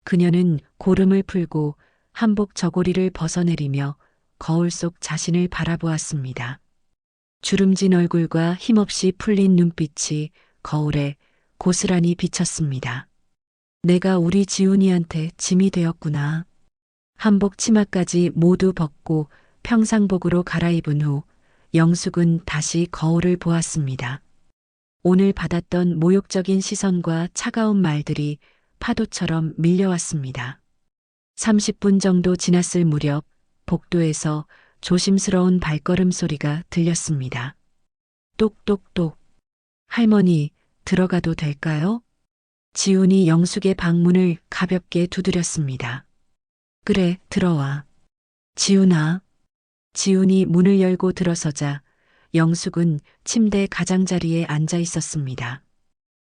Speaker 1: 그녀는 고름을 풀고 한복 저고리를 벗어내리며 거울 속 자신을 바라보았습니다. 주름진 얼굴과 힘없이 풀린 눈빛이 거울에 고스란히 비쳤습니다. 내가 우리 지훈이한테 짐이 되었구나. 한복 치마까지 모두 벗고 평상복으로 갈아입은 후 영숙은 다시 거울을 보았습니다. 오늘 받았던 모욕적인 시선과 차가운 말들이 파도처럼 밀려왔습니다. 30분 정도 지났을 무렵 복도에서 조심스러운 발걸음 소리가 들렸습니다. 똑똑똑. 할머니, 들어가도 될까요? 지훈이 영숙의 방문을 가볍게 두드렸습니다. 그래, 들어와. 지훈아. 지훈이 문을 열고 들어서자 영숙은 침대 가장자리에 앉아 있었습니다.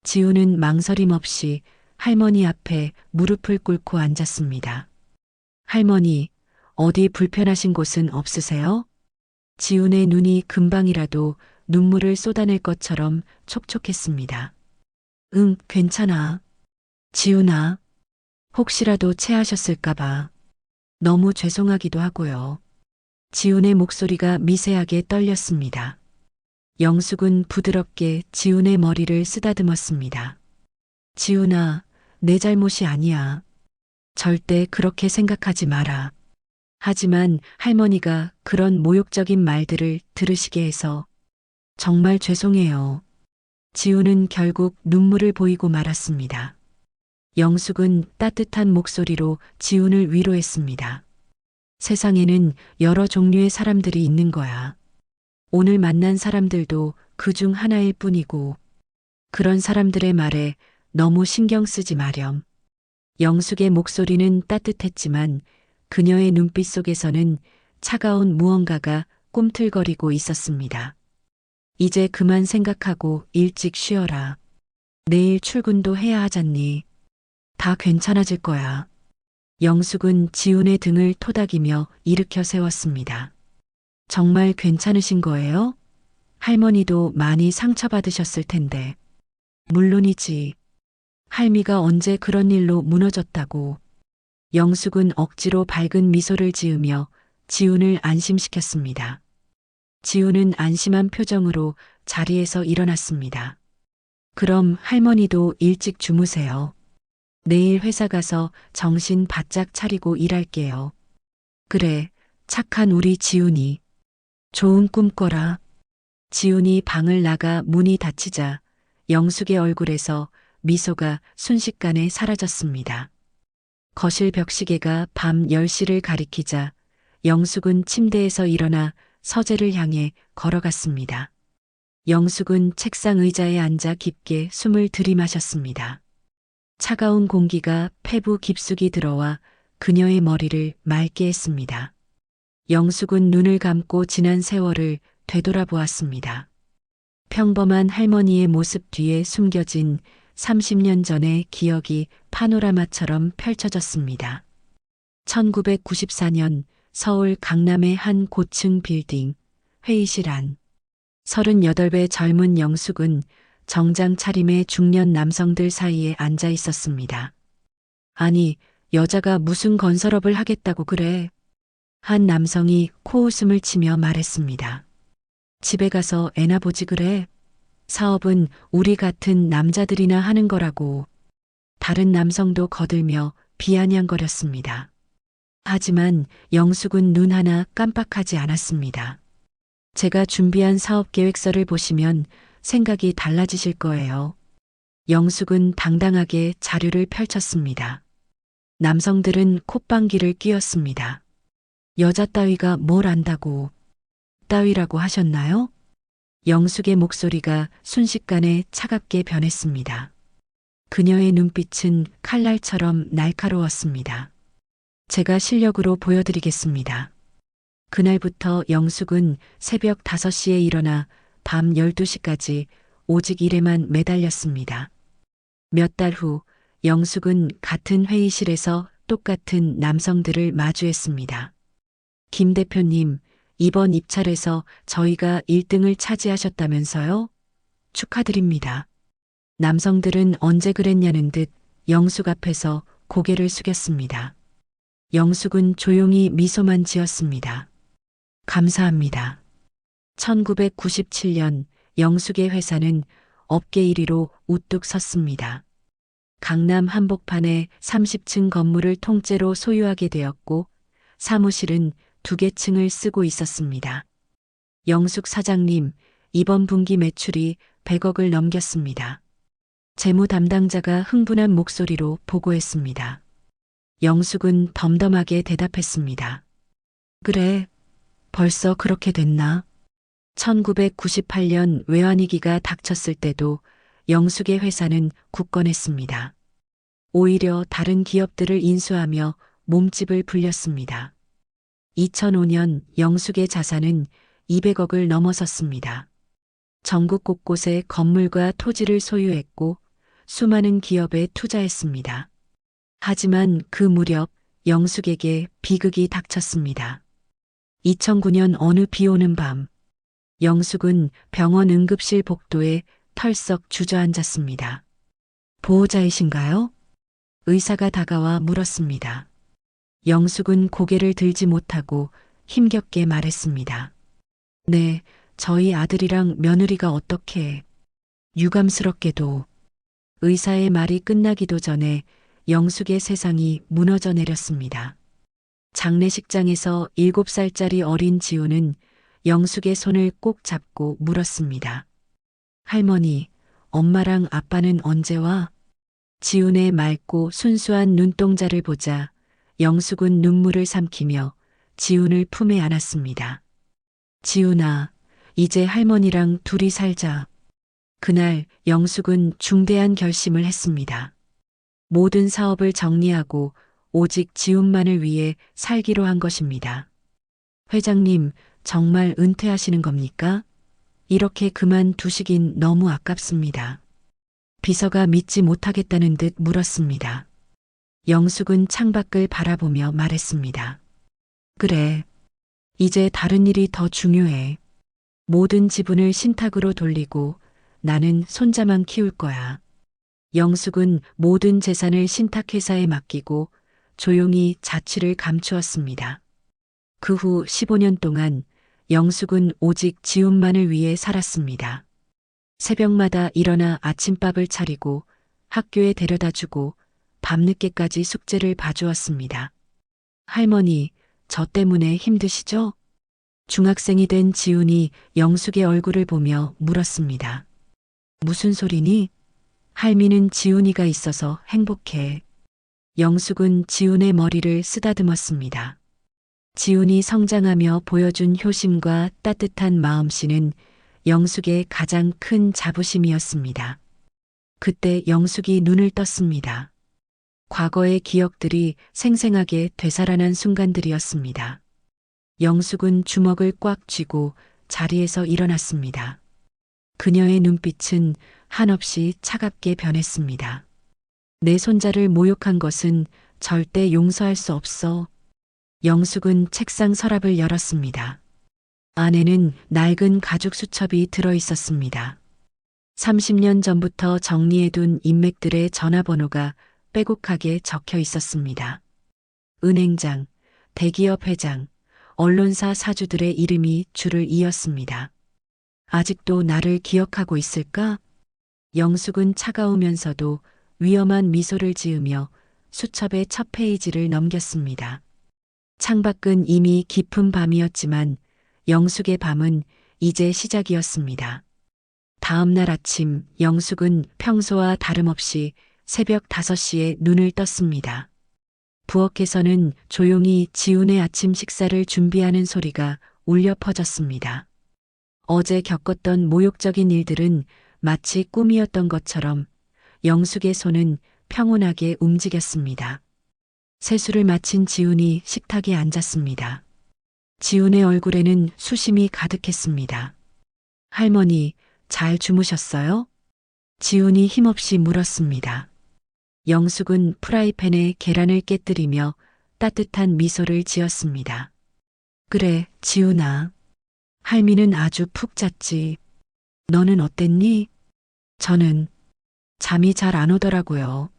Speaker 1: 지훈은 망설임 없이 할머니 앞에 무릎을 꿇고 앉았습니다. 할머니, 어디 불편하신 곳은 없으세요? 지훈의 눈이 금방이라도 눈물을 쏟아낼 것처럼 촉촉했습니다. 응, 괜찮아. 지훈아. 혹시라도 체하셨을까봐 너무 죄송하기도 하고요. 지훈의 목소리가 미세하게 떨렸습니다. 영숙은 부드럽게 지훈의 머리를 쓰다듬었습니다. 지훈아, 내 잘못이 아니야. 절대 그렇게 생각하지 마라. 하지만 할머니가 그런 모욕적인 말들을 들으시게 해서 정말 죄송해요. 지훈은 결국 눈물을 보이고 말았습니다. 영숙은 따뜻한 목소리로 지훈을 위로했습니다. 세상에는 여러 종류의 사람들이 있는 거야. 오늘 만난 사람들도 그 중 하나일 뿐이고, 그런 사람들의 말에 너무 신경 쓰지 마렴. 영숙의 목소리는 따뜻했지만 그녀의 눈빛 속에서는 차가운 무언가가 꿈틀거리고 있었습니다. 이제 그만 생각하고 일찍 쉬어라. 내일 출근도 해야 하잖니. 다 괜찮아질 거야. 영숙은 지훈의 등을 토닥이며 일으켜 세웠습니다. 정말 괜찮으신 거예요? 할머니도 많이 상처받으셨을 텐데. 물론이지. 할미가 언제 그런 일로 무너졌다고. 영숙은 억지로 밝은 미소를 지으며 지훈을 안심시켰습니다. 지훈은 안심한 표정으로 자리에서 일어났습니다. 그럼 할머니도 일찍 주무세요. 내일 회사 가서 정신 바짝 차리고 일할게요. 그래, 착한 우리 지훈이. 좋은 꿈 꿔라. 지훈이 방을 나가 문이 닫히자 영숙의 얼굴에서 미소가 순식간에 사라졌습니다. 거실 벽시계가 밤 10시를 가리키자 영숙은 침대에서 일어나 서재를 향해 걸어갔습니다. 영숙은 책상 의자에 앉아 깊게 숨을 들이마셨습니다. 차가운 공기가 폐부 깊숙이 들어와 그녀의 머리를 맑게 했습니다. 영숙은 눈을 감고 지난 세월을 되돌아보았습니다. 평범한 할머니의 모습 뒤에 숨겨진 30년 전의 기억이 파노라마처럼 펼쳐졌습니다. 1994년 서울 강남의 한 고층 빌딩 회의실 안 38배 젊은 영숙은 정장 차림의 중년 남성들 사이에 앉아 있었습니다. 아니, 여자가 무슨 건설업을 하겠다고 그래? 한 남성이 코웃음을 치며 말했습니다. 집에 가서 애나 보지 그래? 사업은 우리 같은 남자들이나 하는 거라고. 다른 남성도 거들며 비아냥거렸습니다. 하지만 영숙은 눈 하나 깜빡하지 않았습니다. 제가 준비한 사업 계획서를 보시면 생각이 달라지실 거예요. 영숙은 당당하게 자료를 펼쳤습니다. 남성들은 콧방귀를 뀌었습니다. 여자 따위가 뭘 안다고. 따위라고 하셨나요? 영숙의 목소리가 순식간에 차갑게 변했습니다. 그녀의 눈빛은 칼날처럼 날카로웠습니다. 제가 실력으로 보여드리겠습니다. 그날부터 영숙은 새벽 5시에 일어나 밤 12시까지 오직 일에만 매달렸습니다. 몇 달 후 영숙은 같은 회의실에서 똑같은 남성들을 마주했습니다. 김 대표님, 이번 입찰에서 저희가 1등을 차지하셨다면서요? 축하드립니다. 남성들은 언제 그랬냐는 듯 영숙 앞에서 고개를 숙였습니다. 영숙은 조용히 미소만 지었습니다. 감사합니다. 1997년 영숙의 회사는 업계 1위로 우뚝 섰습니다. 강남 한복판에 30층 건물을 통째로 소유하게 되었고 사무실은 2개 층을 쓰고 있었습니다. 영숙 사장님, 이번 분기 매출이 100억을 넘겼습니다. 재무 담당자가 흥분한 목소리로 보고했습니다. 영숙은 덤덤하게 대답했습니다. 그래, 벌써 그렇게 됐나? 1998년 외환위기가 닥쳤을 때도 영숙의 회사는 굳건했습니다. 오히려 다른 기업들을 인수하며 몸집을 불렸습니다. 2005년 영숙의 자산은 200억을 넘어섰습니다. 전국 곳곳에 건물과 토지를 소유했고 수많은 기업에 투자했습니다. 하지만 그 무렵 영숙에게 비극이 닥쳤습니다. 2009년 어느 비 오는 밤, 영숙은 병원 응급실 복도에 털썩 주저앉았습니다. 보호자이신가요? 의사가 다가와 물었습니다. 영숙은 고개를 들지 못하고 힘겹게 말했습니다. 네, 저희 아들이랑 며느리가 어떻게. 유감스럽게도. 의사의 말이 끝나기도 전에 영숙의 세상이 무너져 내렸습니다. 장례식장에서 7살짜리 어린 지우는 영숙의 손을 꼭 잡고 물었습니다. 할머니, 엄마랑 아빠는 언제 와? 지훈의 맑고 순수한 눈동자를 보자 영숙은 눈물을 삼키며 지훈을 품에 안았습니다. 지훈아, 이제 할머니랑 둘이 살자. 그날 영숙은 중대한 결심을 했습니다. 모든 사업을 정리하고 오직 지훈만을 위해 살기로 한 것입니다. 회장님, 정말 은퇴하시는 겁니까? 이렇게 그만두시긴 너무 아깝습니다. 비서가 믿지 못하겠다는 듯 물었습니다. 영숙은 창밖을 바라보며 말했습니다. 그래. 이제 다른 일이 더 중요해. 모든 지분을 신탁으로 돌리고 나는 손자만 키울 거야. 영숙은 모든 재산을 신탁회사에 맡기고 조용히 자취를 감추었습니다. 그 후 15년 동안 영숙은 오직 지훈만을 위해 살았습니다. 새벽마다 일어나 아침밥을 차리고 학교에 데려다주고 밤늦게까지 숙제를 봐주었습니다. 할머니, 저 때문에 힘드시죠? 중학생이 된 지훈이 영숙의 얼굴을 보며 물었습니다. 무슨 소리니? 할미는 지훈이가 있어서 행복해. 영숙은 지훈의 머리를 쓰다듬었습니다. 지훈이 성장하며 보여준 효심과 따뜻한 마음씨는 영숙의 가장 큰 자부심이었습니다. 그때 영숙이 눈을 떴습니다. 과거의 기억들이 생생하게 되살아난 순간들이었습니다. 영숙은 주먹을 꽉 쥐고 자리에서 일어났습니다. 그녀의 눈빛은 한없이 차갑게 변했습니다. 내 손자를 모욕한 것은 절대 용서할 수 없어. 영숙은 책상 서랍을 열었습니다. 안에는 낡은 가죽 수첩이 들어 있었습니다. 30년 전부터 정리해둔 인맥들의 전화번호가 빼곡하게 적혀 있었습니다. 은행장, 대기업 회장, 언론사 사주들의 이름이 줄을 이었습니다. 아직도 나를 기억하고 있을까? 영숙은 차가우면서도 위험한 미소를 지으며 수첩의 첫 페이지를 넘겼습니다. 창밖은 이미 깊은 밤이었지만 영숙의 밤은 이제 시작이었습니다. 다음 날 아침 영숙은 평소와 다름없이 새벽 5시에 눈을 떴습니다. 부엌에서는 조용히 지훈의 아침 식사를 준비하는 소리가 울려 퍼졌습니다. 어제 겪었던 모욕적인 일들은 마치 꿈이었던 것처럼 영숙의 손은 평온하게 움직였습니다. 세수를 마친 지훈이 식탁에 앉았습니다. 지훈의 얼굴에는 수심이 가득했습니다. 할머니, 잘 주무셨어요? 지훈이 힘없이 물었습니다. 영숙은 프라이팬에 계란을 깨뜨리며 따뜻한 미소를 지었습니다. 그래, 지훈아. 할미는 아주 푹 잤지. 너는 어땠니? 저는 잠이 잘 안 오더라고요.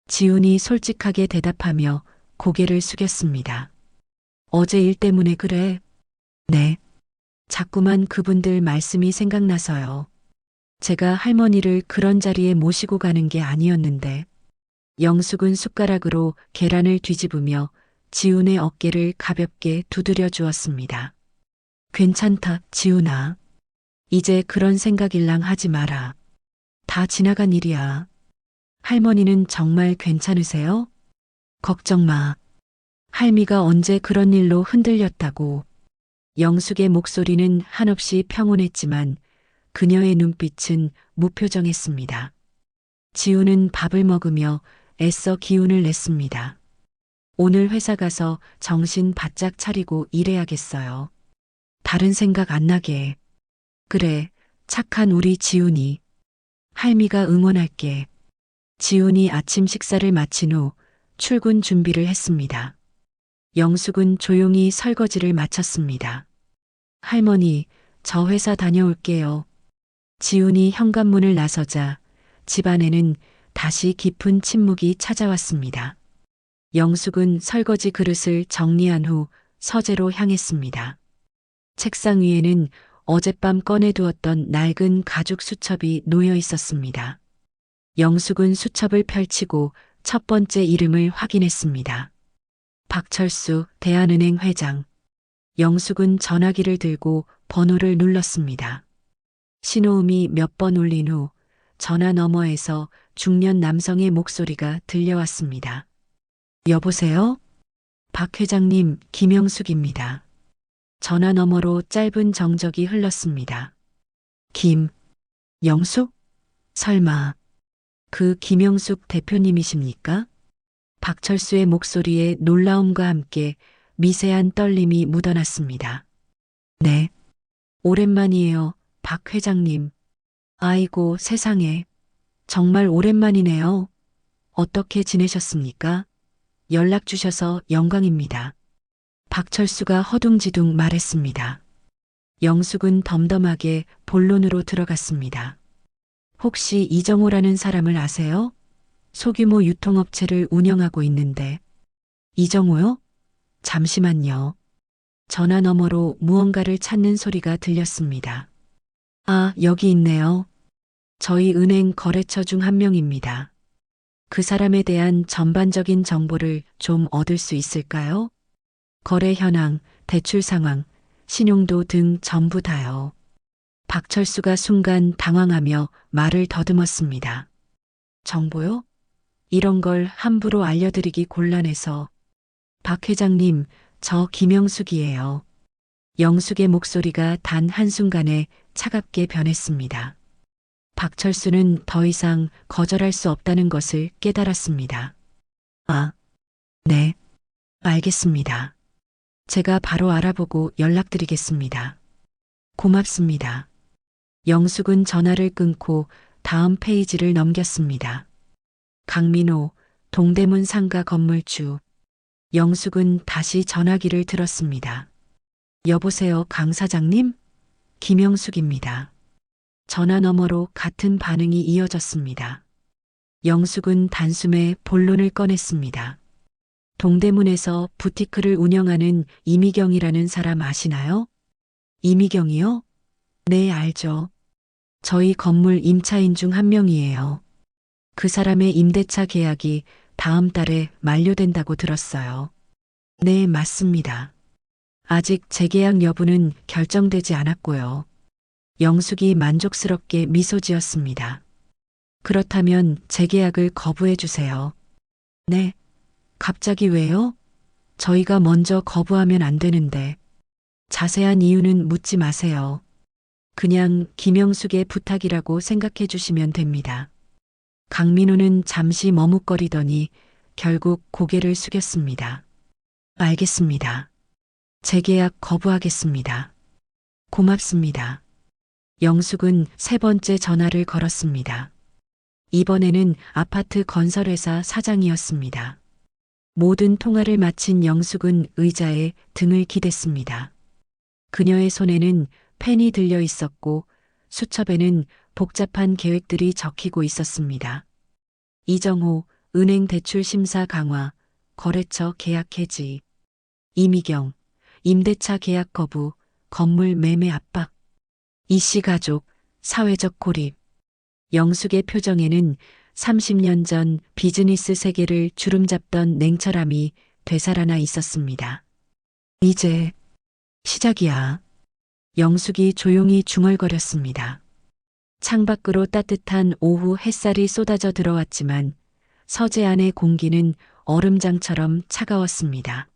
Speaker 1: 지훈이 솔직하게 대답하며 고개를 숙였습니다. 어제 일 때문에 그래? 네. 자꾸만 그분들 말씀이 생각나서요. 제가 할머니를 그런 자리에 모시고 가는 게 아니었는데. 영숙은 숟가락으로 계란을 뒤집으며 지훈의 어깨를 가볍게 두드려 주었습니다. 괜찮다, 지훈아. 이제 그런 생각일랑 하지 마라. 다 지나간 일이야. 할머니는 정말 괜찮으세요? 걱정 마. 할미가 언제 그런 일로 흔들렸다고. 영숙의 목소리는 한없이 평온했지만 그녀의 눈빛은 무표정했습니다. 지훈은 밥을 먹으며 애써 기운을 냈습니다. 오늘 회사 가서 정신 바짝 차리고 일해야겠어요. 다른 생각 안 나게. 그래, 착한 우리 지훈이. 할미가 응원할게. 지훈이 아침 식사를 마친 후 출근 준비를 했습니다. 영숙은 조용히 설거지를 마쳤습니다. 할머니, 저 회사 다녀올게요. 지훈이 현관문을 나서자 집안에는 다시 깊은 침묵이 찾아왔습니다. 영숙은 설거지 그릇을 정리한 후 서재로 향했습니다. 책상 위에는 어젯밤 꺼내두었던 낡은 가죽 수첩이 놓여 있었습니다. 영숙은 수첩을 펼치고 첫 번째 이름을 확인했습니다. 박철수 대한은행 회장. 영숙은 전화기를 들고 번호를 눌렀습니다. 신호음이 몇 번 울린 후 전화 너머에서 중년 남성의 목소리가 들려왔습니다. 여보세요? 박 회장님, 김영숙입니다. 전화 너머로 짧은 정적이 흘렀습니다. 영숙? 설마 그 김영숙 대표님이십니까? 박철수의 목소리에 놀라움과 함께 미세한 떨림이 묻어났습니다. 네. 오랜만이에요, 박 회장님. 아이고, 세상에. 정말 오랜만이네요. 어떻게 지내셨습니까? 연락 주셔서 영광입니다. 박철수가 허둥지둥 말했습니다. 영숙은 덤덤하게 본론으로 들어갔습니다. 혹시 이정호라는 사람을 아세요? 소규모 유통업체를 운영하고 있는데. 이정호요? 잠시만요. 전화 너머로 무언가를 찾는 소리가 들렸습니다. 아, 여기 있네요. 저희 은행 거래처 중 한 명입니다. 그 사람에 대한 전반적인 정보를 좀 얻을 수 있을까요? 거래 현황, 대출 상황, 신용도 등 전부 다요. 박철수가 순간 당황하며 말을 더듬었습니다. 정보요? 이런 걸 함부로 알려드리기 곤란해서. 박 회장님, 저 김영숙이에요. 영숙의 목소리가 단 한순간에 차갑게 변했습니다. 박철수는 더 이상 거절할 수 없다는 것을 깨달았습니다. 아, 네, 알겠습니다. 제가 바로 알아보고 연락드리겠습니다. 고맙습니다. 영숙은 전화를 끊고 다음 페이지를 넘겼습니다. 강민호, 동대문 상가 건물주. 영숙은 다시 전화기를 들었습니다. 여보세요, 강 사장님? 김영숙입니다. 전화 너머로 같은 반응이 이어졌습니다. 영숙은 단숨에 본론을 꺼냈습니다. 동대문에서 부티크를 운영하는 이미경이라는 사람 아시나요? 이미경이요? 네, 알죠. 저희 건물 임차인 중 한 명이에요. 그 사람의 임대차 계약이 다음 달에 만료된다고 들었어요. 네, 맞습니다. 아직 재계약 여부는 결정되지 않았고요. 영숙이 만족스럽게 미소 지었습니다. 그렇다면 재계약을 거부해 주세요. 네. 갑자기 왜요? 저희가 먼저 거부하면 안 되는데. 자세한 이유는 묻지 마세요. 그냥 김영숙의 부탁이라고 생각해 주시면 됩니다. 강민호는 잠시 머뭇거리더니 결국 고개를 숙였습니다. 알겠습니다. 재계약 거부하겠습니다. 고맙습니다. 영숙은 세 번째 전화를 걸었습니다. 이번에는 아파트 건설회사 사장이었습니다. 모든 통화를 마친 영숙은 의자에 등을 기댔습니다. 그녀의 손에는 펜이 들려 있었고 수첩에는 복잡한 계획들이 적히고 있었습니다. 이정호, 은행 대출 심사 강화, 거래처 계약 해지. 이미경, 임대차 계약 거부, 건물 매매 압박. 이씨 가족, 사회적 고립. 영숙의 표정에는 30년 전 비즈니스 세계를 주름잡던 냉철함이 되살아나 있었습니다. 이제 시작이야. 영숙이 조용히 중얼거렸습니다. 창밖으로 따뜻한 오후 햇살이 쏟아져 들어왔지만 서재 안의 공기는 얼음장처럼 차가웠습니다.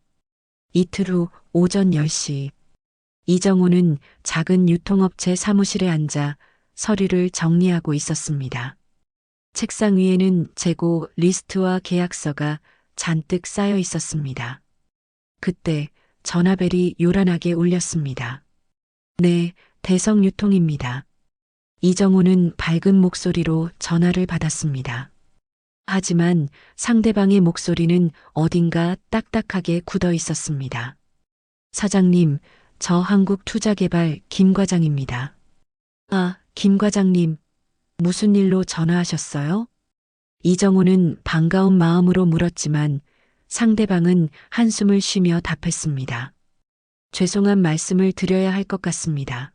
Speaker 1: 이틀 후 오전 10시. 이정호는 작은 유통업체 사무실에 앉아 서류를 정리하고 있었습니다. 책상 위에는 재고 리스트와 계약서가 잔뜩 쌓여 있었습니다. 그때 전화벨이 요란하게 울렸습니다. 네, 대성유통입니다. 이정호는 밝은 목소리로 전화를 받았습니다. 하지만 상대방의 목소리는 어딘가 딱딱하게 굳어 있었습니다. 사장님, 저 한국투자개발 김 과장입니다. 아, 김 과장님, 무슨 일로 전화하셨어요? 이정호는 반가운 마음으로 물었지만 상대방은 한숨을 쉬며 답했습니다. 죄송한 말씀을 드려야 할 것 같습니다.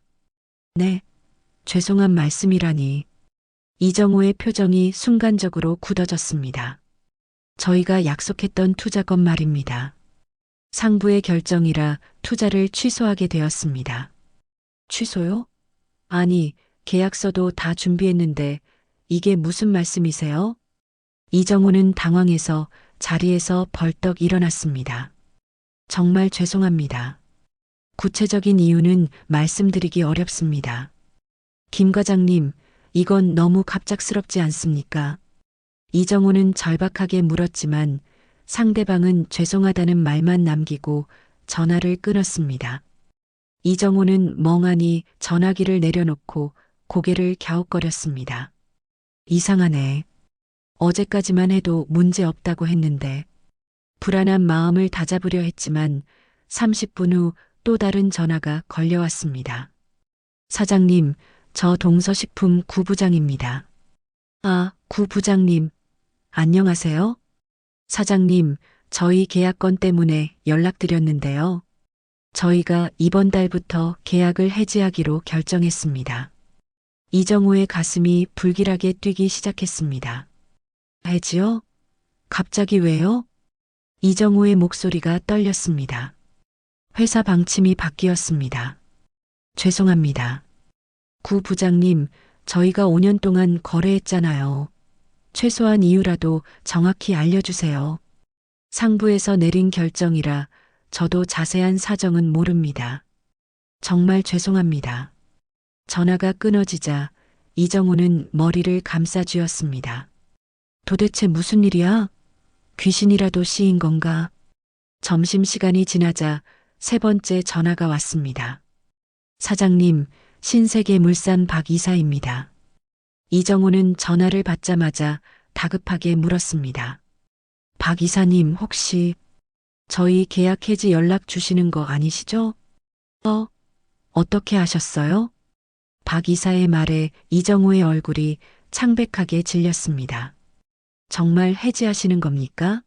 Speaker 1: 네, 죄송한 말씀이라니. 이정호의 표정이 순간적으로 굳어졌습니다. 저희가 약속했던 투자건 말입니다. 상부의 결정이라 투자를 취소하게 되었습니다. 취소요? 아니, 계약서도 다 준비했는데 이게 무슨 말씀이세요? 이정호는 당황해서 자리에서 벌떡 일어났습니다. 정말 죄송합니다. 구체적인 이유는 말씀드리기 어렵습니다. 김 과장님, 이건 너무 갑작스럽지 않습니까? 이정호는 절박하게 물었지만 상대방은 죄송하다는 말만 남기고 전화를 끊었습니다. 이정호는 멍하니 전화기를 내려놓고 고개를 갸웃거렸습니다. 이상하네. 어제까지만 해도 문제 없다고 했는데 불안한 마음을 다잡으려 했지만 30분 후 또 다른 전화가 걸려왔습니다. 사장님, 저 동서식품 구부장입니다. 아, 구부장님, 안녕하세요? 사장님, 저희 계약건 때문에 연락드렸는데요. 저희가 이번 달부터 계약을 해지하기로 결정했습니다. 이정호의 가슴이 불길하게 뛰기 시작했습니다. 해지요? 갑자기 왜요? 이정호의 목소리가 떨렸습니다. 회사 방침이 바뀌었습니다. 죄송합니다. 구 부장님, 저희가 5년 동안 거래했잖아요. 최소한 이유라도 정확히 알려주세요. 상부에서 내린 결정이라 저도 자세한 사정은 모릅니다. 정말 죄송합니다. 전화가 끊어지자 이정호는 머리를 감싸쥐었습니다. 도대체 무슨 일이야? 귀신이라도 씌인 건가? 점심시간이 지나자 세 번째 전화가 왔습니다. 사장님, 신세계물산 박 이사입니다. 이정호는 전화를 받자마자 다급하게 물었습니다. 박 이사님 혹시 저희 계약 해지 연락 주시는 거 아니시죠? 어떻게 하셨어요? 박 이사의 말에 이정호의 얼굴이 창백하게 질렸습니다. 정말 해지하시는 겁니까?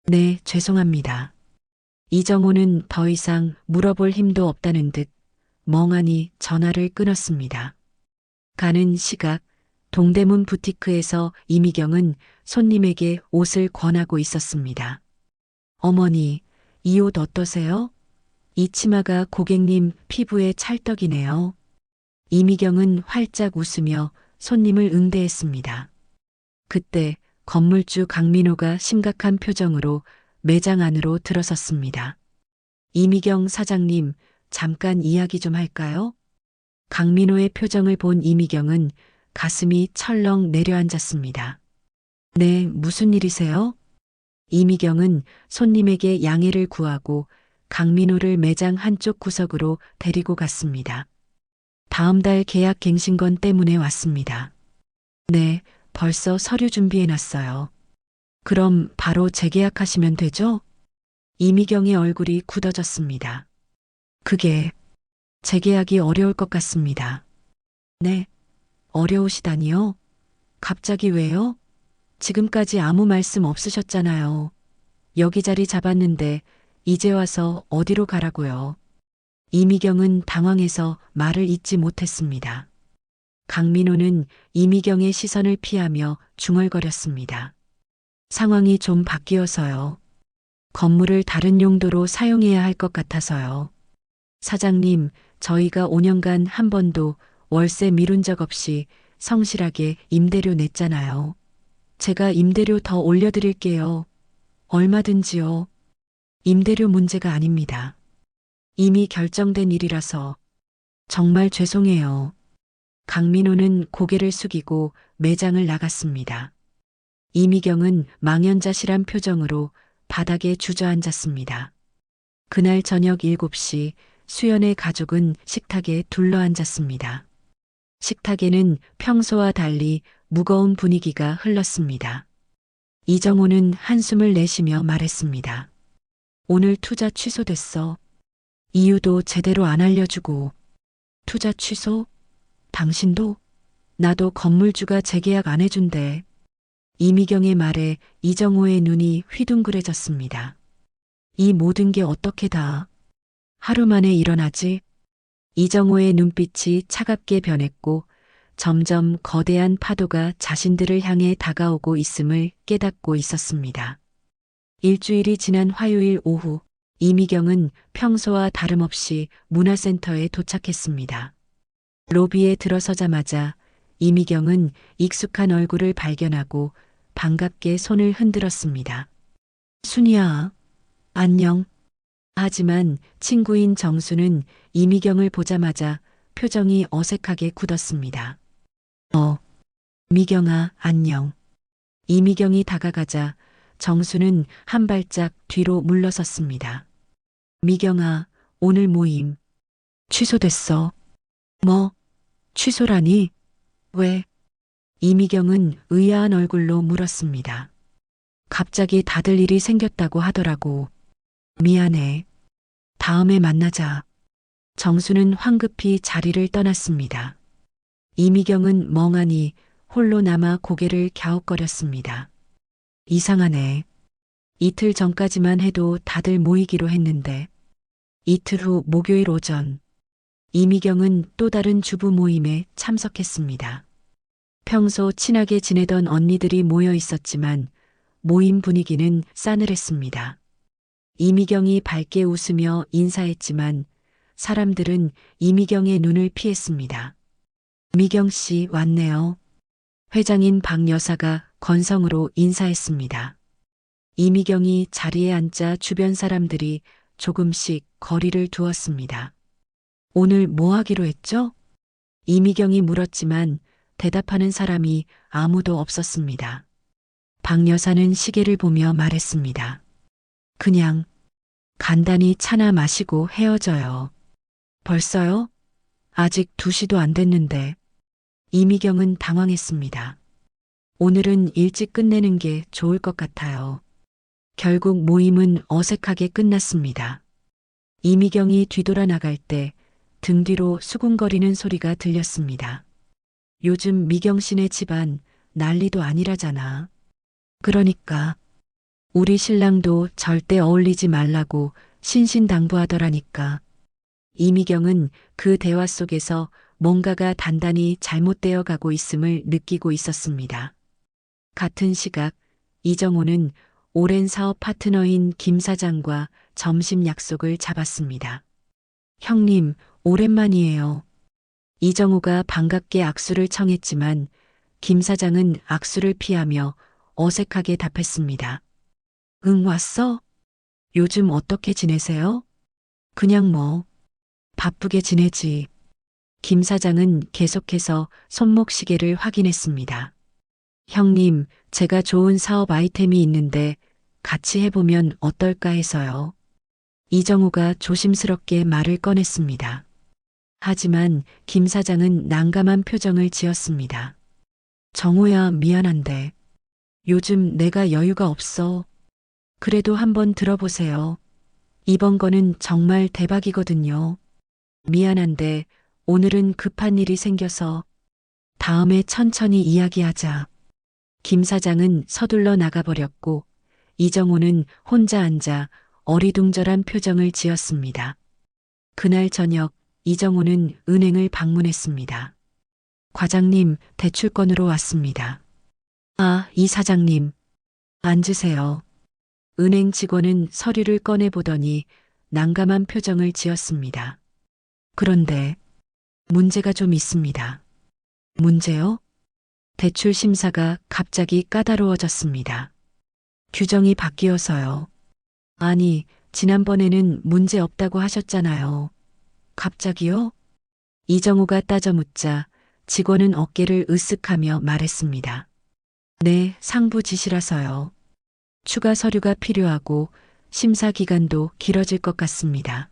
Speaker 1: 네, 죄송합니다. 이정호는 더 이상 물어볼 힘도 없다는 듯 멍하니 전화를 끊었습니다. 가는 시각, 동대문 부티크에서 이미경은 손님에게 옷을 권하고 있었습니다. 어머니, 이 옷 어떠세요? 이 치마가 고객님 피부에 찰떡이네요. 이미경은 활짝 웃으며 손님을 응대했습니다. 그때 건물주 강민호가 심각한 표정으로 매장 안으로 들어섰습니다. 이미경 사장님, 잠깐 이야기 좀 할까요? 강민호의 표정을 본 이미경은 가슴이 철렁 내려앉았습니다. 네, 무슨 일이세요? 이미경은 손님에게 양해를 구하고 강민호를 매장 한쪽 구석으로 데리고 갔습니다. 다음 달 계약 갱신건 때문에 왔습니다. 네, 벌써 서류 준비해놨어요. 그럼 바로 재계약하시면 되죠? 이미경의 얼굴이 굳어졌습니다. 그게 재계약이 어려울 것 같습니다. 네, 어려우시다니요? 갑자기 왜요? 지금까지 아무 말씀 없으셨잖아요. 여기 자리 잡았는데 이제 와서 어디로 가라고요? 이미경은 당황해서 말을 잇지 못했습니다. 강민호는 이미경의 시선을 피하며 중얼거렸습니다. 상황이 좀 바뀌어서요. 건물을 다른 용도로 사용해야 할 것 같아서요. 사장님, 저희가 5년간 한 번도 월세 미룬 적 없이 성실하게 임대료 냈잖아요. 제가 임대료 더 올려드릴게요. 얼마든지요. 임대료 문제가 아닙니다. 이미 결정된 일이라서 정말 죄송해요. 강민호는 고개를 숙이고 매장을 나갔습니다. 이미경은 망연자실한 표정으로 바닥에 주저앉았습니다. 그날 저녁 7시 수연의 가족은 식탁에 둘러앉았습니다. 식탁에는 평소와 달리 무거운 분위기가 흘렀습니다. 이정호는 한숨을 내쉬며 말했습니다. 오늘 투자 취소됐어. 이유도 제대로 안 알려주고. 투자 취소? 당신도? 나도 건물주가 재계약 안 해준대. 이미경의 말에 이정호의 눈이 휘둥그레졌습니다. 이 모든 게 어떻게 다 하루 만에 일어나지? 이정호의 눈빛이 차갑게 변했고 점점 거대한 파도가 자신들을 향해 다가오고 있음을 깨닫고 있었습니다. 일주일이 지난 화요일 오후, 이미경은 평소와 다름없이 문화센터에 도착했습니다. 로비에 들어서자마자 이미경은 익숙한 얼굴을 발견하고 반갑게 손을 흔들었습니다. 순이야, 안녕. 하지만 친구인 정수는 이미경을 보자마자 표정이 어색하게 굳었습니다. 미경아, 안녕. 이미경이 다가가자 정수는 한 발짝 뒤로 물러섰습니다. 미경아, 오늘 모임 취소됐어. 뭐? 취소라니? 왜? 이미경은 의아한 얼굴로 물었습니다. 갑자기 다들 일이 생겼다고 하더라고. 미안해. 다음에 만나자. 정수는 황급히 자리를 떠났습니다. 이미경은 멍하니 홀로 남아 고개를 갸웃거렸습니다. 이상하네. 이틀 전까지만 해도 다들 모이기로 했는데. 이틀 후 목요일 오전, 이미경은 또 다른 주부 모임에 참석했습니다. 평소 친하게 지내던 언니들이 모여 있었지만 모임 분위기는 싸늘했습니다. 이미경이 밝게 웃으며 인사했지만 사람들은 이미경의 눈을 피했습니다. 미경 씨 왔네요. 회장인 박 여사가 건성으로 인사했습니다. 이미경이 자리에 앉자 주변 사람들이 조금씩 거리를 두었습니다. 오늘 뭐 하기로 했죠? 이미경이 물었지만 대답하는 사람이 아무도 없었습니다. 박 여사는 시계를 보며 말했습니다. 그냥 간단히 차나 마시고 헤어져요. 벌써요? 아직 2시도 안 됐는데. 이미경은 당황했습니다. 오늘은 일찍 끝내는 게 좋을 것 같아요. 결국 모임은 어색하게 끝났습니다. 이미경이 뒤돌아 나갈 때 등 뒤로 수군거리는 소리가 들렸습니다. 요즘 미경 씨네 집안 난리도 아니라잖아. 그러니까 우리 신랑도 절대 어울리지 말라고 신신당부하더라니까. 이미경은 그 대화 속에서 뭔가가 단단히 잘못되어 가고 있음을 느끼고 있었습니다. 같은 시각 이정호는 오랜 사업 파트너인 김 사장과 점심 약속을 잡았습니다. 형님, 오랜만이에요. 이정호가 반갑게 악수를 청했지만 김 사장은 악수를 피하며 어색하게 답했습니다. 응, 왔어? 요즘 어떻게 지내세요? 그냥 뭐, 바쁘게 지내지. 김 사장은 계속해서 손목시계를 확인했습니다. 형님, 제가 좋은 사업 아이템이 있는데 같이 해보면 어떨까 해서요. 이정호가 조심스럽게 말을 꺼냈습니다. 하지만 김 사장은 난감한 표정을 지었습니다. 정호야, 미안한데 요즘 내가 여유가 없어. 그래도 한번 들어보세요. 이번 거는 정말 대박이거든요. 미안한데 오늘은 급한 일이 생겨서 다음에 천천히 이야기하자. 김 사장은 서둘러 나가버렸고 이정호는 혼자 앉아 어리둥절한 표정을 지었습니다. 그날 저녁 이정호는 은행을 방문했습니다. 과장님, 대출건으로 왔습니다. 아, 이 사장님. 앉으세요. 은행 직원은 서류를 꺼내보더니 난감한 표정을 지었습니다. 그런데 문제가 좀 있습니다. 문제요? 대출 심사가 갑자기 까다로워졌습니다. 규정이 바뀌어서요. 아니, 지난번에는 문제 없다고 하셨잖아요. 갑자기요? 이정호가 따져 묻자 직원은 어깨를 으쓱하며 말했습니다. 네, 상부 지시라서요. 추가 서류가 필요하고 심사 기간도 길어질 것 같습니다.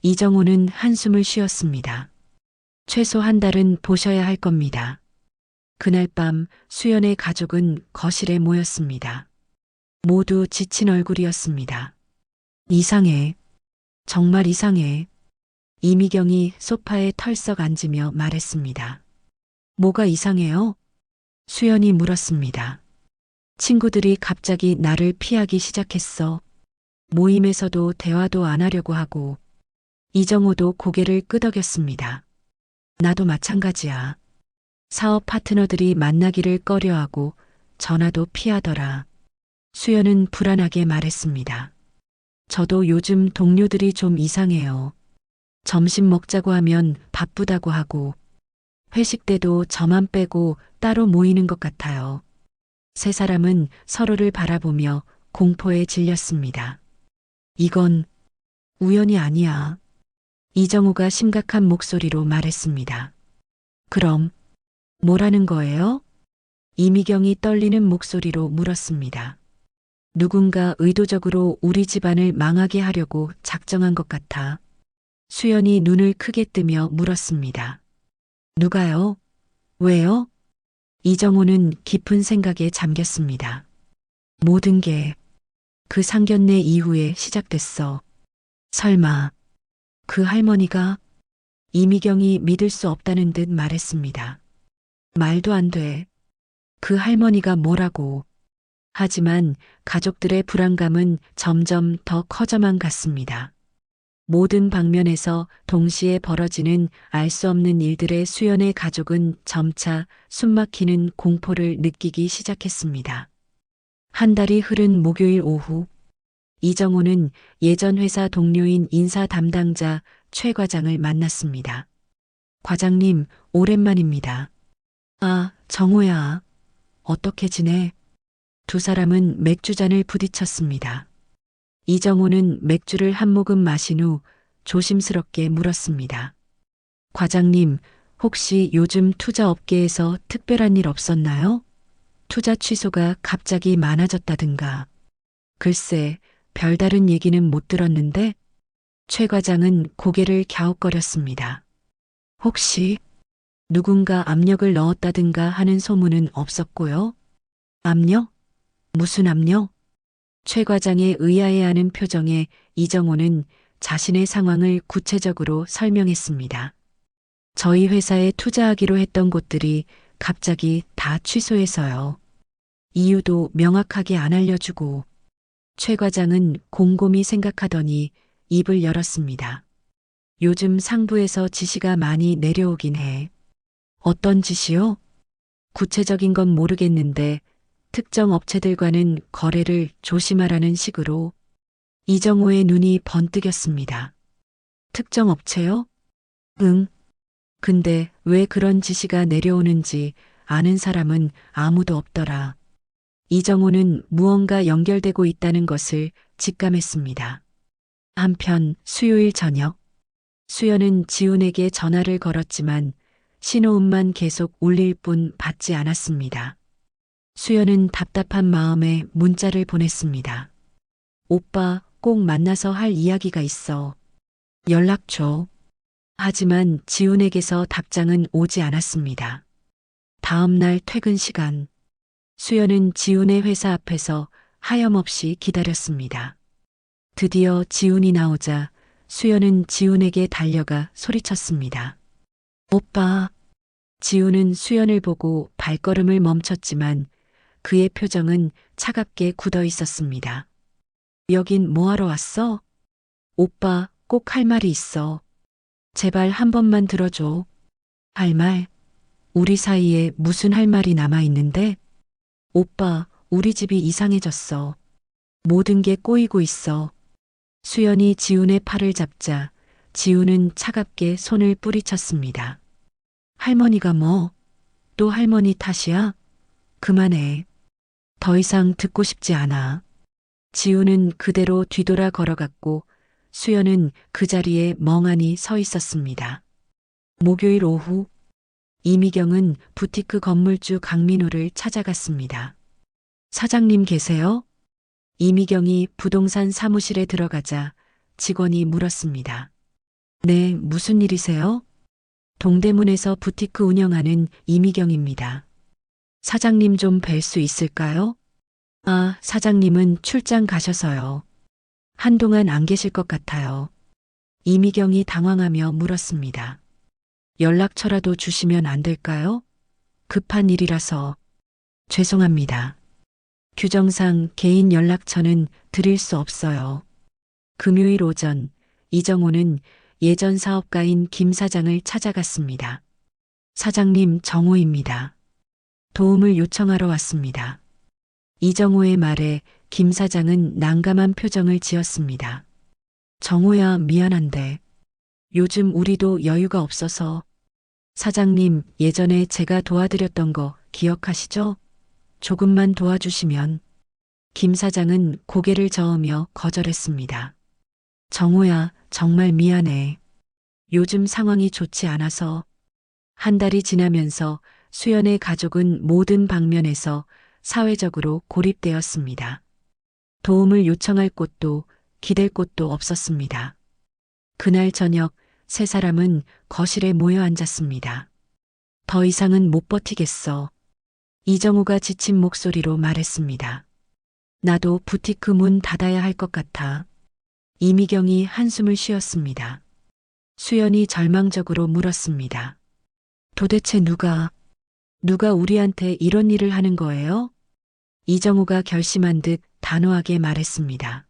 Speaker 1: 이정호는 한숨을 쉬었습니다. 최소 한 달은 보셔야 할 겁니다. 그날 밤 수연의 가족은 거실에 모였습니다. 모두 지친 얼굴이었습니다. 이상해. 정말 이상해. 이미경이 소파에 털썩 앉으며 말했습니다. 뭐가 이상해요? 수연이 물었습니다. 친구들이 갑자기 나를 피하기 시작했어. 모임에서도 대화도 안 하려고 하고, 이정호도 고개를 끄덕였습니다. 나도 마찬가지야. 사업 파트너들이 만나기를 꺼려하고 전화도 피하더라. 수연은 불안하게 말했습니다. 저도 요즘 동료들이 좀 이상해요. 점심 먹자고 하면 바쁘다고 하고, 회식 때도 저만 빼고 따로 모이는 것 같아요. 세 사람은 서로를 바라보며 공포에 질렸습니다. 이건 우연이 아니야. 이정우가 심각한 목소리로 말했습니다. 그럼 뭐라는 거예요? 이미경이 떨리는 목소리로 물었습니다. 누군가 의도적으로 우리 집안을 망하게 하려고 작정한 것 같아. 수연이 눈을 크게 뜨며 물었습니다. 누가요? 왜요? 이정호는 깊은 생각에 잠겼습니다. 모든 게 그 상견례 이후에 시작됐어. 설마 그 할머니가? 이미경이 믿을 수 없다는 듯 말했습니다. 말도 안 돼. 그 할머니가 뭐라고. 하지만 가족들의 불안감은 점점 더 커져만 갔습니다. 모든 방면에서 동시에 벌어지는 알 수 없는 일들의 수연의 가족은 점차 숨막히는 공포를 느끼기 시작했습니다. 한 달이 흐른 목요일 오후, 이정호는 예전 회사 동료인 인사 담당자 최 과장을 만났습니다. 과장님, 오랜만입니다. 아, 정호야. 어떻게 지내? 두 사람은 맥주잔을 부딪혔습니다. 이정호는 맥주를 한 모금 마신 후 조심스럽게 물었습니다. 과장님, 혹시 요즘 투자 업계에서 특별한 일 없었나요? 투자 취소가 갑자기 많아졌다든가. 글쎄, 별다른 얘기는 못 들었는데 최 과장은 고개를 갸웃거렸습니다. 혹시 누군가 압력을 넣었다든가 하는 소문은 없었고요? 압력? 무슨 압력? 최 과장의 의아해하는 표정에 이정호는 자신의 상황을 구체적으로 설명했습니다. 저희 회사에 투자하기로 했던 곳들이 갑자기 다 취소해서요. 이유도 명확하게 안 알려주고. 최 과장은 곰곰이 생각하더니 입을 열었습니다. 요즘 상부에서 지시가 많이 내려오긴 해. 어떤 지시요? 구체적인 건 모르겠는데 특정 업체들과는 거래를 조심하라는 식으로. 이정호의 눈이 번뜩였습니다. 특정 업체요? 응. 근데 왜 그런 지시가 내려오는지 아는 사람은 아무도 없더라. 이정호는 무언가 연결되고 있다는 것을 직감했습니다. 한편 수요일 저녁, 수연은 지훈에게 전화를 걸었지만 신호음만 계속 울릴 뿐 받지 않았습니다. 수연은 답답한 마음에 문자를 보냈습니다. 오빠, 꼭 만나서 할 이야기가 있어. 연락 줘. 하지만 지훈에게서 답장은 오지 않았습니다. 다음 날 퇴근 시간, 수연은 지훈의 회사 앞에서 하염없이 기다렸습니다. 드디어 지훈이 나오자 수연은 지훈에게 달려가 소리쳤습니다. 오빠. 지훈은 수연을 보고 발걸음을 멈췄지만 그의 표정은 차갑게 굳어 있었습니다. 여긴 뭐하러 왔어? 오빠, 꼭 할 말이 있어. 제발 한 번만 들어줘. 할 말? 우리 사이에 무슨 할 말이 남아있는데? 오빠, 우리 집이 이상해졌어. 모든 게 꼬이고 있어. 수연이 지훈의 팔을 잡자 지훈은 차갑게 손을 뿌리쳤습니다. 할머니가 뭐? 또 할머니 탓이야? 그만해. 더 이상 듣고 싶지 않아. 지훈은 그대로 뒤돌아 걸어갔고 수연은 그 자리에 멍하니 서 있었습니다. 목요일 오후, 이미경은 부티크 건물주 강민호를 찾아갔습니다. 사장님 계세요? 이미경이 부동산 사무실에 들어가자 직원이 물었습니다. 네, 무슨 일이세요? 동대문에서 부티크 운영하는 이미경입니다. 사장님 좀 뵐 수 있을까요? 아, 사장님은 출장 가셔서요. 한동안 안 계실 것 같아요. 이미경이 당황하며 물었습니다. 연락처라도 주시면 안 될까요? 급한 일이라서. 죄송합니다. 규정상 개인 연락처는 드릴 수 없어요. 금요일 오전 이정호는 예전 사업가인 김 사장을 찾아갔습니다. 사장님, 정호입니다. 도움을 요청하러 왔습니다. 이정호의 말에 김 사장은 난감한 표정을 지었습니다. 정호야, 미안한데 요즘 우리도 여유가 없어서. 사장님, 예전에 제가 도와드렸던 거 기억하시죠? 조금만 도와주시면. 김 사장은 고개를 저으며 거절했습니다. 정호야, 정말 미안해. 요즘 상황이 좋지 않아서. 한 달이 지나면서 수연의 가족은 모든 방면에서 사회적으로 고립되었습니다. 도움을 요청할 곳도 기댈 곳도 없었습니다. 그날 저녁 세 사람은 거실에 모여 앉았습니다. 더 이상은 못 버티겠어. 이정우가 지친 목소리로 말했습니다. 나도 부티크 문 닫아야 할 것 같아. 이미경이 한숨을 쉬었습니다. 수연이 절망적으로 물었습니다. 도대체 누가 우리한테 이런 일을 하는 거예요? 이정우가 결심한 듯 단호하게 말했습니다.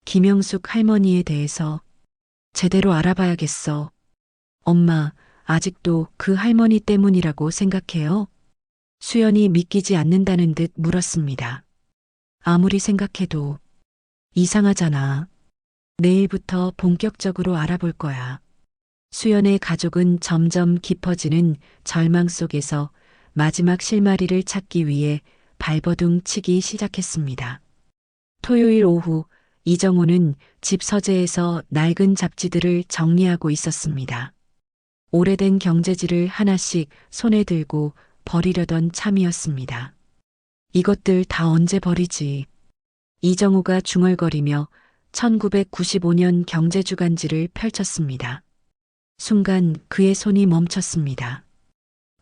Speaker 1: 김영숙 할머니에 대해서 제대로 알아봐야겠어. 엄마, 아직도 그 할머니 때문이라고 생각해요? 수연이 믿기지 않는다는 듯 물었습니다. 아무리 생각해도 이상하잖아. 내일부터 본격적으로 알아볼 거야. 수연의 가족은 점점 깊어지는 절망 속에서 마지막 실마리를 찾기 위해 발버둥 치기 시작했습니다. 토요일 오후 이정호는 집 서재에서 낡은 잡지들을 정리하고 있었습니다. 오래된 경제지를 하나씩 손에 들고 버리려던 참이었습니다. 이것들 다 언제 버리지? 이정호가 중얼거리며 1995년 경제주간지를 펼쳤습니다. 순간 그의 손이 멈췄습니다.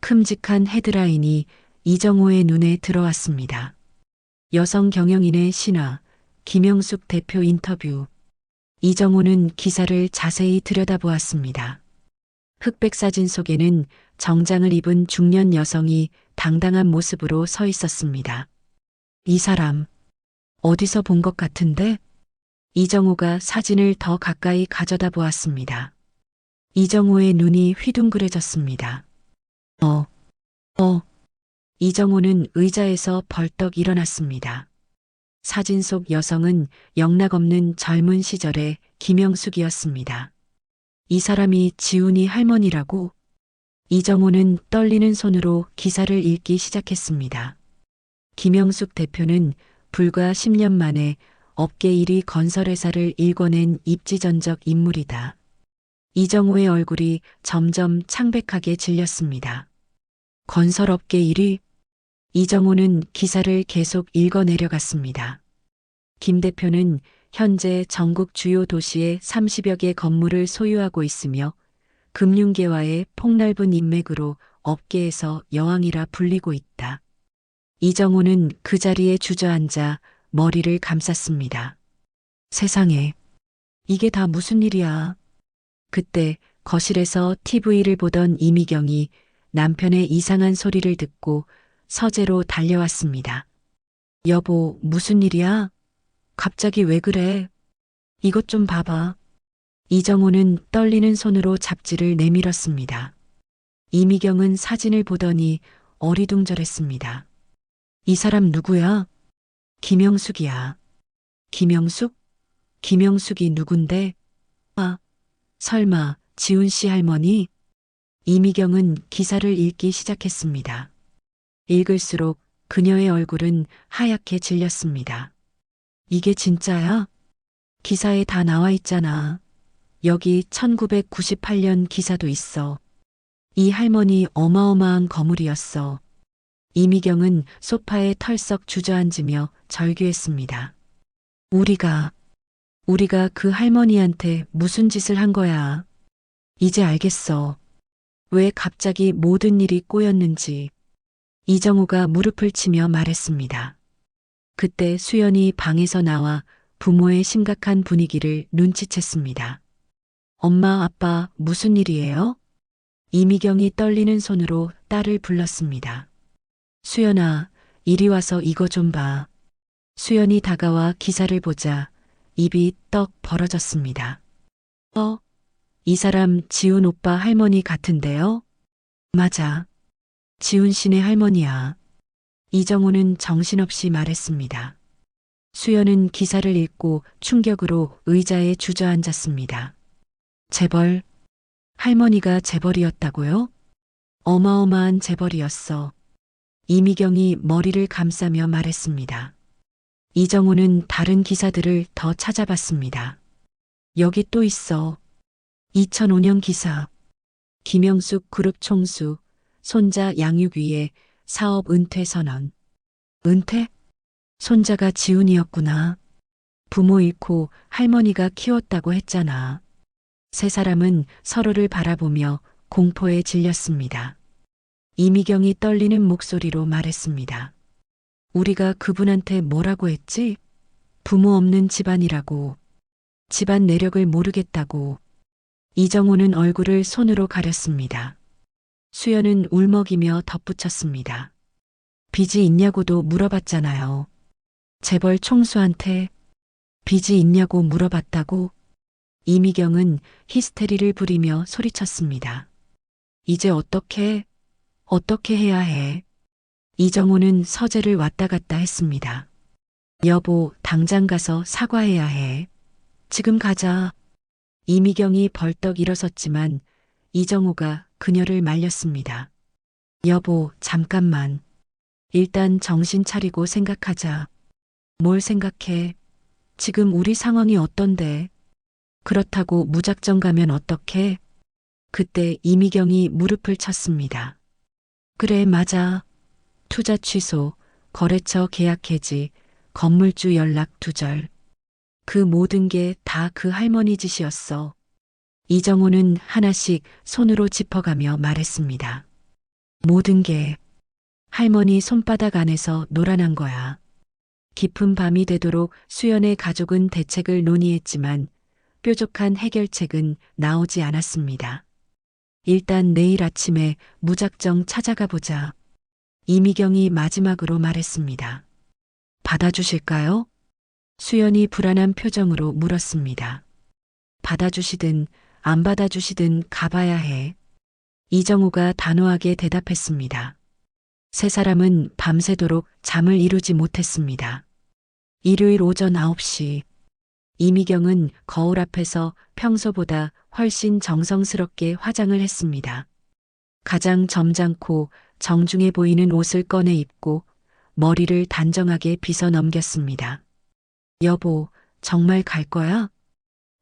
Speaker 1: 큼직한 헤드라인이 이정호의 눈에 들어왔습니다. 여성 경영인의 신화, 김영숙 대표 인터뷰. 이정호는 기사를 자세히 들여다보았습니다. 흑백 사진 속에는 정장을 입은 중년 여성이 당당한 모습으로 서 있었습니다. 이 사람, 어디서 본 것 같은데? 이정호가 사진을 더 가까이 가져다 보았습니다. 이정호의 눈이 휘둥그레졌습니다. 이정호는 의자에서 벌떡 일어났습니다. 사진 속 여성은 영락없는 젊은 시절의 김영숙이었습니다. 이 사람이 지훈이 할머니라고? 이정호는 떨리는 손으로 기사를 읽기 시작했습니다. 김영숙 대표는 불과 10년 만에 업계 1위 건설회사를 일궈낸 입지전적 인물이다. 이정호의 얼굴이 점점 창백하게 질렸습니다. 건설업계 1위? 이정호는 기사를 계속 읽어내려갔습니다. 김 대표는 현재 전국 주요 도시의 30여 개 건물을 소유하고 있으며 금융계와의 폭넓은 인맥으로 업계에서 여왕이라 불리고 있다. 이정호는 그 자리에 주저앉아 머리를 감쌌습니다. 세상에, 이게 다 무슨 일이야? 그때 거실에서 TV를 보던 이미경이 남편의 이상한 소리를 듣고 서재로 달려왔습니다. 여보, 무슨 일이야? 갑자기 왜 그래? 이것 좀 봐봐. 이정호는 떨리는 손으로 잡지를 내밀었습니다. 이미경은 사진을 보더니 어리둥절했습니다. 이 사람 누구야? 김영숙이야. 김영숙? 김영숙이 누군데? 아, 설마 지훈 씨 할머니? 이미경은 기사를 읽기 시작했습니다. 읽을수록 그녀의 얼굴은 하얗게 질렸습니다. 이게 진짜야? 기사에 다 나와 있잖아. 여기 1998년 기사도 있어. 이 할머니 어마어마한 거물이었어. 이미경은 소파에 털썩 주저앉으며 절규했습니다. 우리가 그 할머니한테 무슨 짓을 한 거야? 이제 알겠어. 왜 갑자기 모든 일이 꼬였는지. 이정호가 무릎을 치며 말했습니다. 그때 수연이 방에서 나와 부모의 심각한 분위기를 눈치챘습니다. 엄마, 아빠, 무슨 일이에요? 이미경이 떨리는 손으로 딸을 불렀습니다. 수연아, 이리 와서 이거 좀 봐. 수연이 다가와 기사를 보자 입이 떡 벌어졌습니다. 이 사람 지훈 오빠 할머니 같은데요? 맞아. 지훈 씨네 할머니야. 이정호는 정신없이 말했습니다. 수연은 기사를 읽고 충격으로 의자에 주저앉았습니다. 재벌, 할머니가 재벌이었다고요? 어마어마한 재벌이었어. 이미경이 머리를 감싸며 말했습니다. 이정호는 다른 기사들을 더 찾아봤습니다. 여기 또 있어. 2005년 기사. 김영숙 그룹 총수, 손자 양육 위에 사업 은퇴 선언. 은퇴? 손자가 지훈이었구나. 부모 잃고 할머니가 키웠다고 했잖아. 세 사람은 서로를 바라보며 공포에 질렸습니다. 이미경이 떨리는 목소리로 말했습니다. 우리가 그분한테 뭐라고 했지? 부모 없는 집안이라고. 집안 내력을 모르겠다고. 이정호는 얼굴을 손으로 가렸습니다. 수연은 울먹이며 덧붙였습니다. 빚이 있냐고도 물어봤잖아요. 재벌 총수한테 빚이 있냐고 물어봤다고. 이미경은 히스테리를 부리며 소리쳤습니다. 이제 어떻게 해야 해? 이정호는 서재를 왔다 갔다 했습니다. 여보, 당장 가서 사과해야 해. 지금 가자. 이미경이 벌떡 일어섰지만 이정호가 그녀를 말렸습니다. 여보, 잠깐만. 일단 정신 차리고 생각하자. 뭘 생각해? 지금 우리 상황이 어떤데? 그렇다고 무작정 가면 어떡해? 그때 이미경이 무릎을 쳤습니다. 그래, 맞아. 투자 취소, 거래처 계약 해지, 건물주 연락 두절. 그 모든 게 다 그 할머니 짓이었어. 이정호는 하나씩 손으로 짚어가며 말했습니다. 모든 게 할머니 손바닥 안에서 놀아난 거야. 깊은 밤이 되도록 수연의 가족은 대책을 논의했지만 뾰족한 해결책은 나오지 않았습니다. 일단 내일 아침에 무작정 찾아가 보자. 이미경이 마지막으로 말했습니다. 받아주실까요? 수연이 불안한 표정으로 물었습니다. 받아주시든 안 받아주시든 가봐야 해. 이정호가 단호하게 대답했습니다. 세 사람은 밤새도록 잠을 이루지 못했습니다. 일요일 오전 9시 이미경은 거울 앞에서 평소보다 훨씬 정성스럽게 화장을 했습니다. 가장 점잖고 정중해 보이는 옷을 꺼내 입고 머리를 단정하게 빗어 넘겼습니다. 여보, 정말 갈 거야?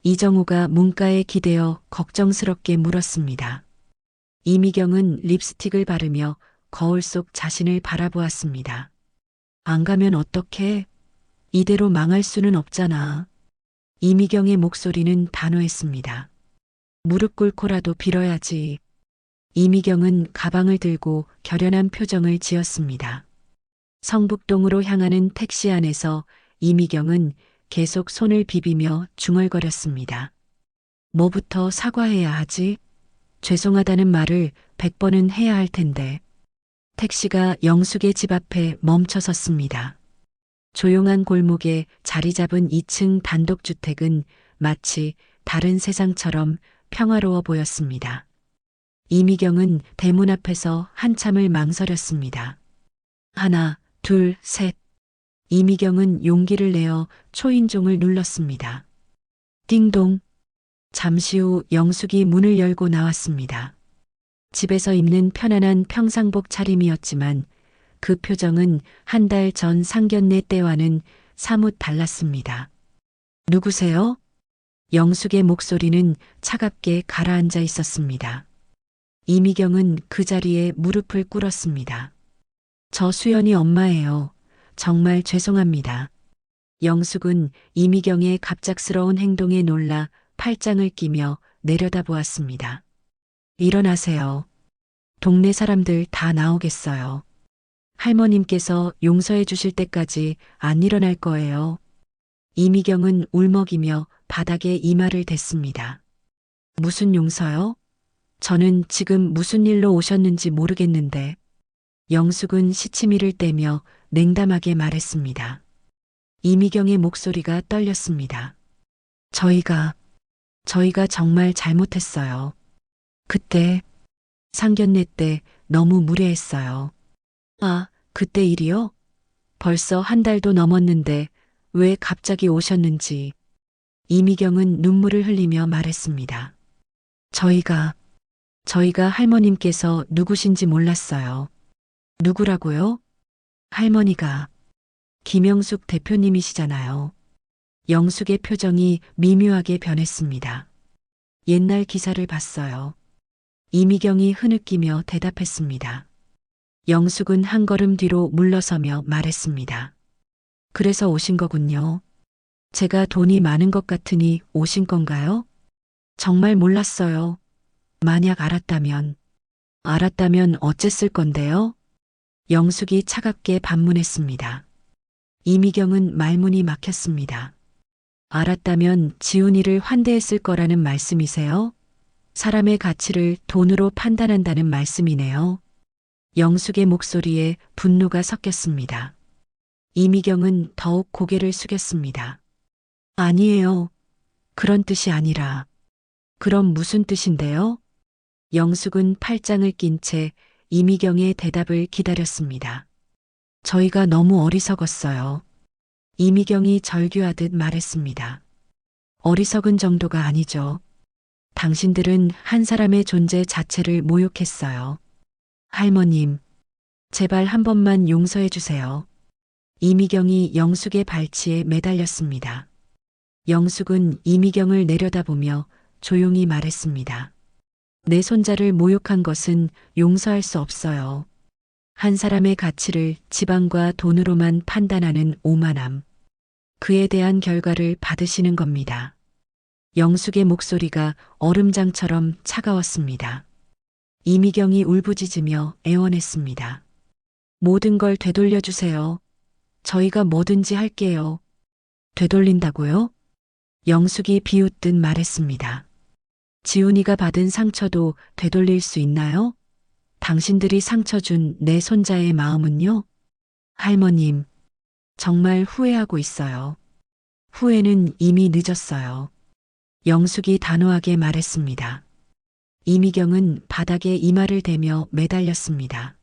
Speaker 1: 이정호가 문가에 기대어 걱정스럽게 물었습니다. 이미경은 립스틱을 바르며 거울 속 자신을 바라보았습니다. 안 가면 어떡해? 이대로 망할 수는 없잖아. 이미경의 목소리는 단호했습니다. 무릎 꿇고라도 빌어야지. 이미경은 가방을 들고 결연한 표정을 지었습니다. 성북동으로 향하는 택시 안에서 이미경은 계속 손을 비비며 중얼거렸습니다. 뭐부터 사과해야 하지? 죄송하다는 말을 100번은 해야 할 텐데. 택시가 영숙의 집 앞에 멈춰 섰습니다. 조용한 골목에 자리 잡은 2층 단독주택은 마치 다른 세상처럼 평화로워 보였습니다. 이미경은 대문 앞에서 한참을 망설였습니다. 하나, 둘, 셋. 이미경은 용기를 내어 초인종을 눌렀습니다. 띵동. 잠시 후 영숙이 문을 열고 나왔습니다. 집에서 입는 편안한 평상복 차림이었지만 그 표정은 한 달 전 상견례 때와는 사뭇 달랐습니다. 누구세요? 영숙의 목소리는 차갑게 가라앉아 있었습니다. 이미경은 그 자리에 무릎을 꿇었습니다. 저 수연이 엄마예요. 정말 죄송합니다. 영숙은 이미경의 갑작스러운 행동에 놀라 팔짱을 끼며 내려다보았습니다. 일어나세요. 동네 사람들 다 나오겠어요. 할머님께서 용서해 주실 때까지 안 일어날 거예요. 이미경은 울먹이며 바닥에 이마를 댔습니다. 무슨 용서요? 저는 지금 무슨 일로 오셨는지 모르겠는데. 영숙은 시치미를 떼며 냉담하게 말했습니다. 이미경의 목소리가 떨렸습니다. 저희가 정말 잘못했어요. 그때 상견례 때 너무 무례했어요. 아, 그때 일이요? 벌써 한 달도 넘었는데 왜 갑자기 오셨는지. 이미경은 눈물을 흘리며 말했습니다. 저희가 할머님께서 누구신지 몰랐어요. 누구라고요? 할머니가 김영숙 대표님이시잖아요. 영숙의 표정이 미묘하게 변했습니다. 옛날 기사를 봤어요. 이미경이 흐느끼며 대답했습니다. 영숙은 한 걸음 뒤로 물러서며 말했습니다. 그래서 오신 거군요. 제가 돈이 많은 것 같으니 오신 건가요? 정말 몰랐어요. 만약 알았다면 어쨌을 건데요? 영숙이 차갑게 반문했습니다. 이미경은 말문이 막혔습니다. 알았다면 지훈이를 환대했을 거라는 말씀이세요? 사람의 가치를 돈으로 판단한다는 말씀이네요. 영숙의 목소리에 분노가 섞였습니다. 이미경은 더욱 고개를 숙였습니다. 아니에요. 그런 뜻이 아니라. 그럼 무슨 뜻인데요? 영숙은 팔짱을 낀 채 이미경의 대답을 기다렸습니다. 저희가 너무 어리석었어요. 이미경이 절규하듯 말했습니다. 어리석은 정도가 아니죠. 당신들은 한 사람의 존재 자체를 모욕했어요. 할머님, 제발 한 번만 용서해 주세요. 이미경이 영숙의 발치에 매달렸습니다. 영숙은 이미경을 내려다보며 조용히 말했습니다. 내 손자를 모욕한 것은 용서할 수 없어요. 한 사람의 가치를 지방과 돈으로만 판단하는 오만함. 그에 대한 결과를 받으시는 겁니다. 영숙의 목소리가 얼음장처럼 차가웠습니다. 이미경이 울부짖으며 애원했습니다. 모든 걸 되돌려 주세요. 저희가 뭐든지 할게요. 되돌린다고요? 영숙이 비웃듯 말했습니다. 지훈이가 받은 상처도 되돌릴 수 있나요? 당신들이 상처 준 내 손자의 마음은요? 할머님, 정말 후회하고 있어요. 후회는 이미 늦었어요. 영숙이 단호하게 말했습니다. 이미경은 바닥에 이마를 대며 매달렸습니다.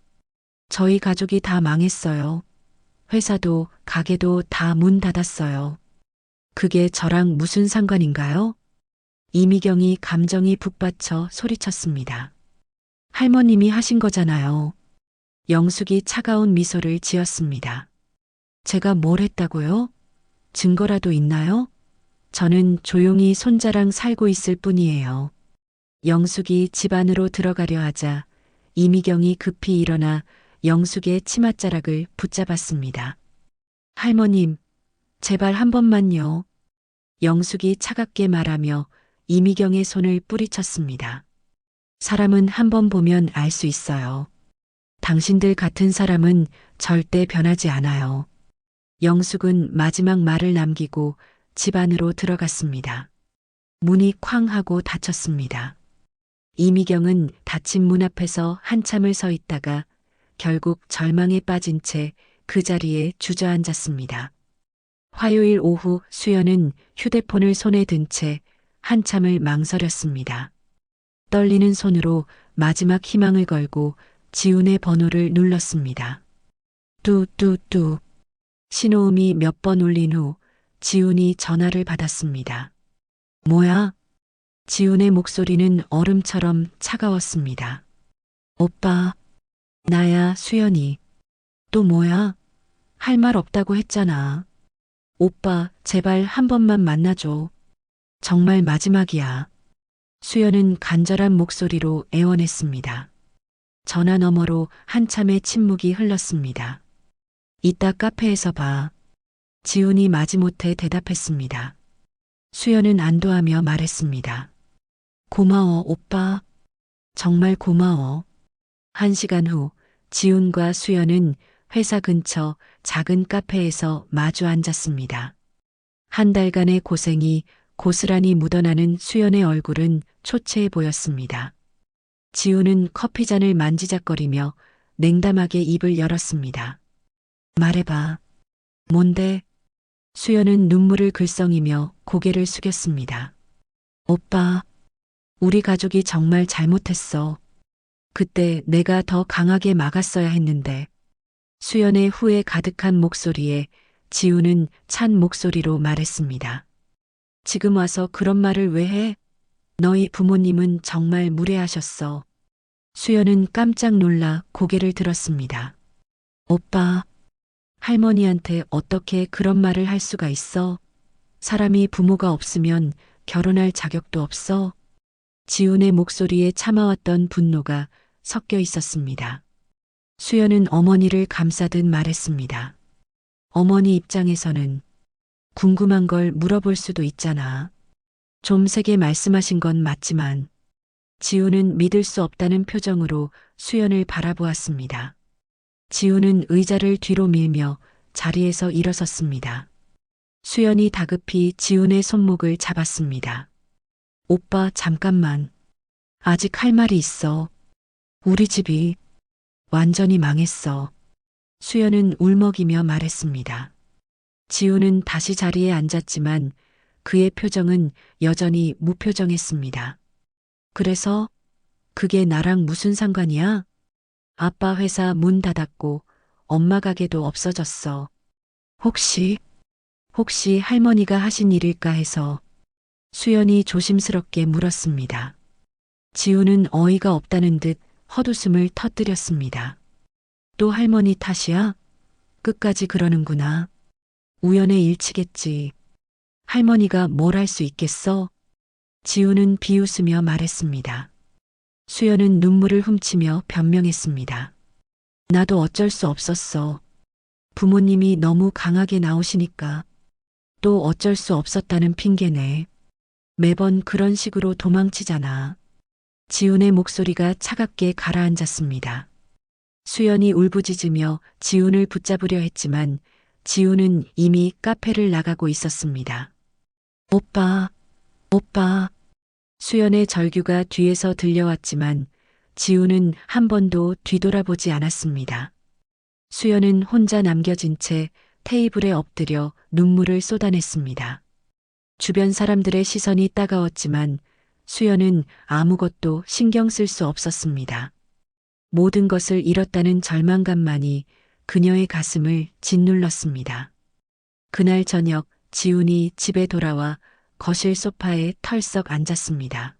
Speaker 1: 저희 가족이 다 망했어요. 회사도 가게도 다 문 닫았어요. 그게 저랑 무슨 상관인가요? 이미경이 감정이 북받쳐 소리쳤습니다. 할머님이 하신 거잖아요. 영숙이 차가운 미소를 지었습니다. 제가 뭘 했다고요? 증거라도 있나요? 저는 조용히 손자랑 살고 있을 뿐이에요. 영숙이 집 안으로 들어가려 하자 이미경이 급히 일어나 영숙의 치맛자락을 붙잡았습니다. 할머님, 제발 한 번만요. 영숙이 차갑게 말하며 이미경의 손을 뿌리쳤습니다. 사람은 한 번 보면 알 수 있어요. 당신들 같은 사람은 절대 변하지 않아요. 영숙은 마지막 말을 남기고 집 안으로 들어갔습니다. 문이 쾅 하고 닫혔습니다. 이미경은 닫힌 문 앞에서 한참을 서 있다가 결국 절망에 빠진 채 그 자리에 주저앉았습니다. 화요일 오후 수연은 휴대폰을 손에 든 채 한참을 망설였습니다. 떨리는 손으로 마지막 희망을 걸고 지훈의 번호를 눌렀습니다. 뚜뚜뚜. 신호음이 몇 번 울린 후 지훈이 전화를 받았습니다. 뭐야? 지훈의 목소리는 얼음처럼 차가웠습니다. 오빠, 나야 수연이. 또 뭐야? 할 말 없다고 했잖아. 오빠, 제발 한 번만 만나줘. 정말 마지막이야. 수연은 간절한 목소리로 애원했습니다. 전화 너머로 한참의 침묵이 흘렀습니다. 이따 카페에서 봐. 지훈이 마지못해 대답했습니다. 수연은 안도하며 말했습니다. 고마워, 오빠. 정말 고마워. 1시간 후 지훈과 수연은 회사 근처 작은 카페에서 마주 앉았습니다. 한 달간의 고생이 고스란히 묻어나는 수연의 얼굴은 초췌해 보였습니다. 지훈은 커피잔을 만지작거리며 냉담하게 입을 열었습니다. 말해봐. 뭔데? 수연은 눈물을 글썽이며 고개를 숙였습니다. 오빠, 우리 가족이 정말 잘못했어. 그때 내가 더 강하게 막았어야 했는데. 수연의 후회 가득한 목소리에 지우는 찬 목소리로 말했습니다. 지금 와서 그런 말을 왜 해? 너희 부모님은 정말 무례하셨어. 수연은 깜짝 놀라 고개를 들었습니다. 오빠, 할머니한테 어떻게 그런 말을 할 수가 있어? 사람이 부모가 없으면 결혼할 자격도 없어? 지훈의 목소리에 참아왔던 분노가 섞여 있었습니다. 수연은 어머니를 감싸듯 말했습니다. 어머니 입장에서는 궁금한 걸 물어볼 수도 있잖아. 좀 세게 말씀하신 건 맞지만 지우는 믿을 수 없다는 표정으로 수연을 바라보았습니다. 지우는 의자를 뒤로 밀며 자리에서 일어섰습니다. 수연이 다급히 지훈의 손목을 잡았습니다. 오빠, 잠깐만. 아직 할 말이 있어. 우리 집이 완전히 망했어. 수연은 울먹이며 말했습니다. 지우는 다시 자리에 앉았지만 그의 표정은 여전히 무표정했습니다. 그래서 그게 나랑 무슨 상관이야? 아빠 회사 문 닫았고 엄마 가게도 없어졌어. 혹시 할머니가 하신 일일까 해서. 수연이 조심스럽게 물었습니다. 지우는 어이가 없다는 듯 헛웃음을 터뜨렸습니다. 또 할머니 탓이야? 끝까지 그러는구나. 우연의 일치겠지. 할머니가 뭘 할 수 있겠어? 지우는 비웃으며 말했습니다. 수연은 눈물을 훔치며 변명했습니다. 나도 어쩔 수 없었어. 부모님이 너무 강하게 나오시니까. 또 어쩔 수 없었다는 핑계네. 매번 그런 식으로 도망치잖아. 지훈의 목소리가 차갑게 가라앉았습니다. 수연이 울부짖으며 지훈을 붙잡으려 했지만 지훈은 이미 카페를 나가고 있었습니다. 오빠. 수연의 절규가 뒤에서 들려왔지만 지훈은 한 번도 뒤돌아보지 않았습니다. 수연은 혼자 남겨진 채 테이블에 엎드려 눈물을 쏟아냈습니다. 주변 사람들의 시선이 따가웠지만 수연은 아무것도 신경 쓸 수 없었습니다. 모든 것을 잃었다는 절망감만이 그녀의 가슴을 짓눌렀습니다. 그날 저녁 지훈이 집에 돌아와 거실 소파에 털썩 앉았습니다.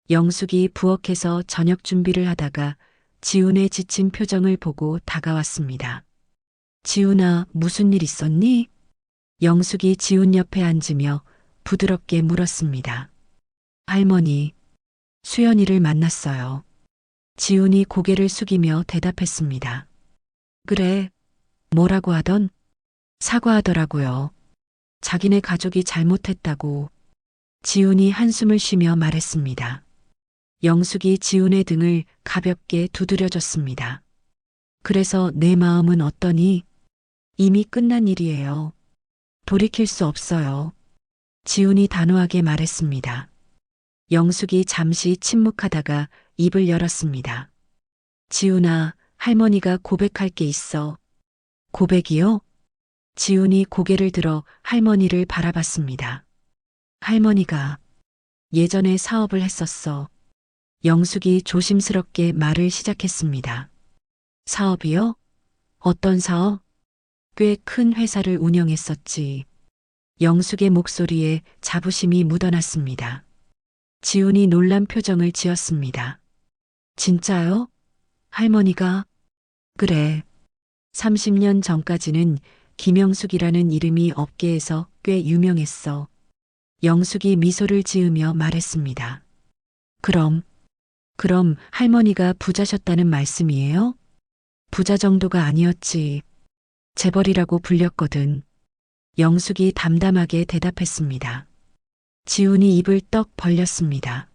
Speaker 1: 영숙이 부엌에서 저녁 준비를 하다가 지훈의 지친 표정을 보고 다가왔습니다. 지훈아, 무슨 일 있었니? 영숙이 지훈 옆에 앉으며 부드럽게 물었습니다. 할머니, 수연이를 만났어요. 지훈이 고개를 숙이며 대답했습니다. 그래, 뭐라고 하던? 사과하더라고요. 자기네 가족이 잘못했다고. 지훈이 한숨을 쉬며 말했습니다. 영숙이 지훈의 등을 가볍게 두드려줬습니다. 그래서 내 마음은 어떠니? 이미 끝난 일이에요. 돌이킬 수 없어요. 지훈이 단호하게 말했습니다. 영숙이 잠시 침묵하다가 입을 열었습니다. 지훈아, 할머니가 고백할 게 있어. 고백이요? 지훈이 고개를 들어 할머니를 바라봤습니다. 할머니가 예전에 사업을 했었어. 영숙이 조심스럽게 말을 시작했습니다. 사업이요? 어떤 사업? 꽤 큰 회사를 운영했었지. 영숙의 목소리에 자부심이 묻어났습니다. 지훈이 놀란 표정을 지었습니다. 진짜요? 할머니가? 그래. 30년 전까지는 김영숙이라는 이름이 업계에서 꽤 유명했어. 영숙이 미소를 지으며 말했습니다. 그럼 할머니가 부자셨다는 말씀이에요? 부자 정도가 아니었지. 재벌이라고 불렸거든. 영숙이 담담하게 대답했습니다. 지훈이 입을 떡 벌렸습니다.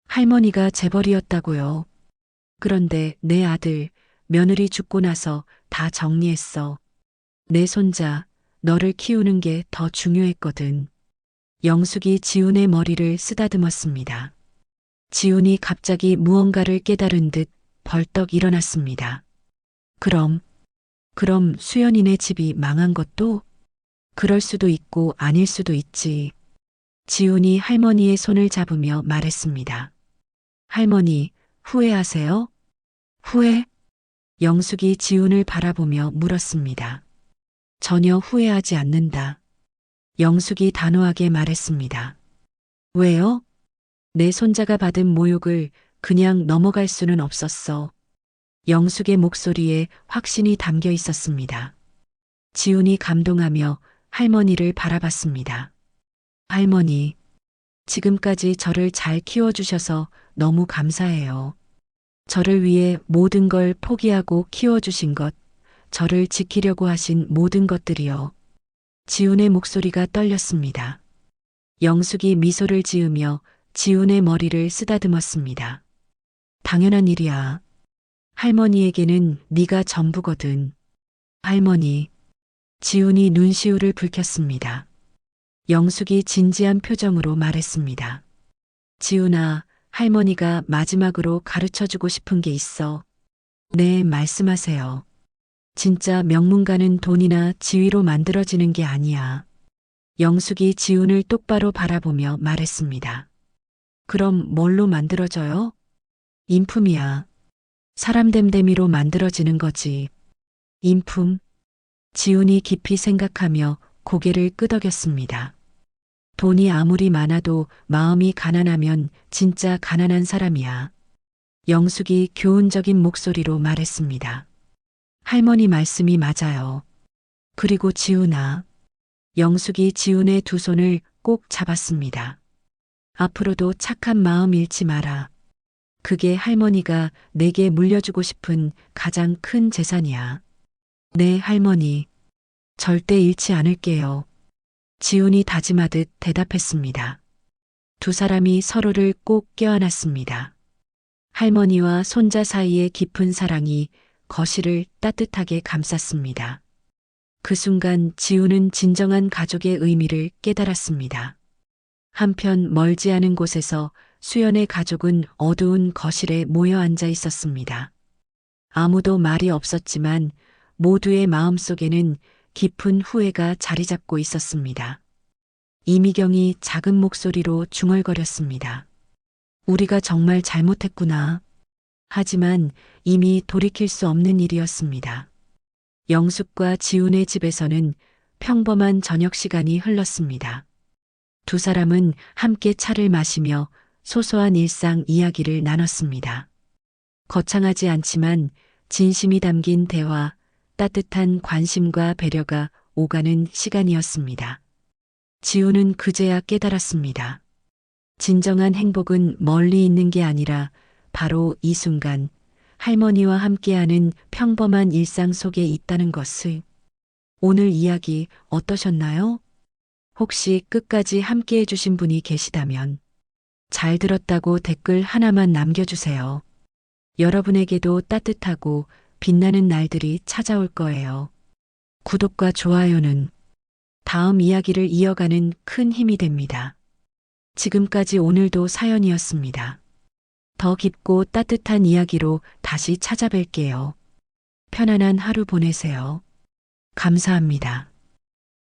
Speaker 1: 할머니가 재벌이었다고요. 그런데 내 아들, 며느리 죽고 나서 다 정리했어. 내 손자, 너를 키우는 게 더 중요했거든. 영숙이 지훈의 머리를 쓰다듬었습니다. 지훈이 갑자기 무언가를 깨달은 듯 벌떡 일어났습니다. 그럼 수연이네 집이 망한 것도? 그럴 수도 있고 아닐 수도 있지. 지훈이 할머니의 손을 잡으며 말했습니다. 할머니, 후회하세요? 후회? 영숙이 지훈을 바라보며 물었습니다. 전혀 후회하지 않는다. 영숙이 단호하게 말했습니다. 왜요? 내 손자가 받은 모욕을 그냥 넘어갈 수는 없었어. 영숙의 목소리에 확신이 담겨 있었습니다. 지훈이 감동하며 할머니를 바라봤습니다. 할머니, 지금까지 저를 잘 키워주셔서 너무 감사해요. 저를 위해 모든 걸 포기하고 키워주신 것, 저를 지키려고 하신 모든 것들이요. 지훈의 목소리가 떨렸습니다. 영숙이 미소를 지으며 지훈의 머리를 쓰다듬었습니다. 당연한 일이야. 할머니에게는 네가 전부거든. 할머니. 지훈이 눈시울을 붉혔습니다. 영숙이 진지한 표정으로 말했습니다. 지훈아, 할머니가 마지막으로 가르쳐주고 싶은 게 있어. 네, 말씀하세요. 진짜 명문가는 돈이나 지위로 만들어지는 게 아니야. 영숙이 지훈을 똑바로 바라보며 말했습니다. 그럼 뭘로 만들어져요? 인품이야. 사람 됨됨이로 만들어지는 거지. 인품. 지훈이 깊이 생각하며 고개를 끄덕였습니다. 돈이 아무리 많아도 마음이 가난하면 진짜 가난한 사람이야. 영숙이 교훈적인 목소리로 말했습니다. 할머니 말씀이 맞아요. 그리고 지훈아. 영숙이 지훈의 두 손을 꼭 잡았습니다. 앞으로도 착한 마음 잃지 마라. 그게 할머니가 내게 물려주고 싶은 가장 큰 재산이야. 네, 할머니. 절대 잃지 않을게요. 지훈이 다짐하듯 대답했습니다. 두 사람이 서로를 꼭 껴안았습니다. 할머니와 손자 사이의 깊은 사랑이 거실을 따뜻하게 감쌌습니다. 그 순간 지훈은 진정한 가족의 의미를 깨달았습니다. 한편 멀지 않은 곳에서 수연의 가족은 어두운 거실에 모여 앉아 있었습니다. 아무도 말이 없었지만 모두의 마음속에는 깊은 후회가 자리 잡고 있었습니다. 이미경이 작은 목소리로 중얼거렸습니다. 우리가 정말 잘못했구나. 하지만 이미 돌이킬 수 없는 일이었습니다. 영숙과 지훈의 집에서는 평범한 저녁 시간이 흘렀습니다. 두 사람은 함께 차를 마시며 소소한 일상 이야기를 나눴습니다. 거창하지 않지만 진심이 담긴 대화, 따뜻한 관심과 배려가 오가는 시간이었습니다. 지훈은 그제야 깨달았습니다. 진정한 행복은 멀리 있는 게 아니라 바로 이 순간 할머니와 함께하는 평범한 일상 속에 있다는 것을. 오늘 이야기 어떠셨나요? 혹시 끝까지 함께 해주신 분이 계시다면 잘 들었다고 댓글 하나만 남겨주세요. 여러분에게도 따뜻하고 빛나는 날들이 찾아올 거예요. 구독과 좋아요는 다음 이야기를 이어가는 큰 힘이 됩니다. 지금까지 오늘도 사연이었습니다. 더 깊고 따뜻한 이야기로 다시 찾아뵐게요. 편안한 하루 보내세요. 감사합니다.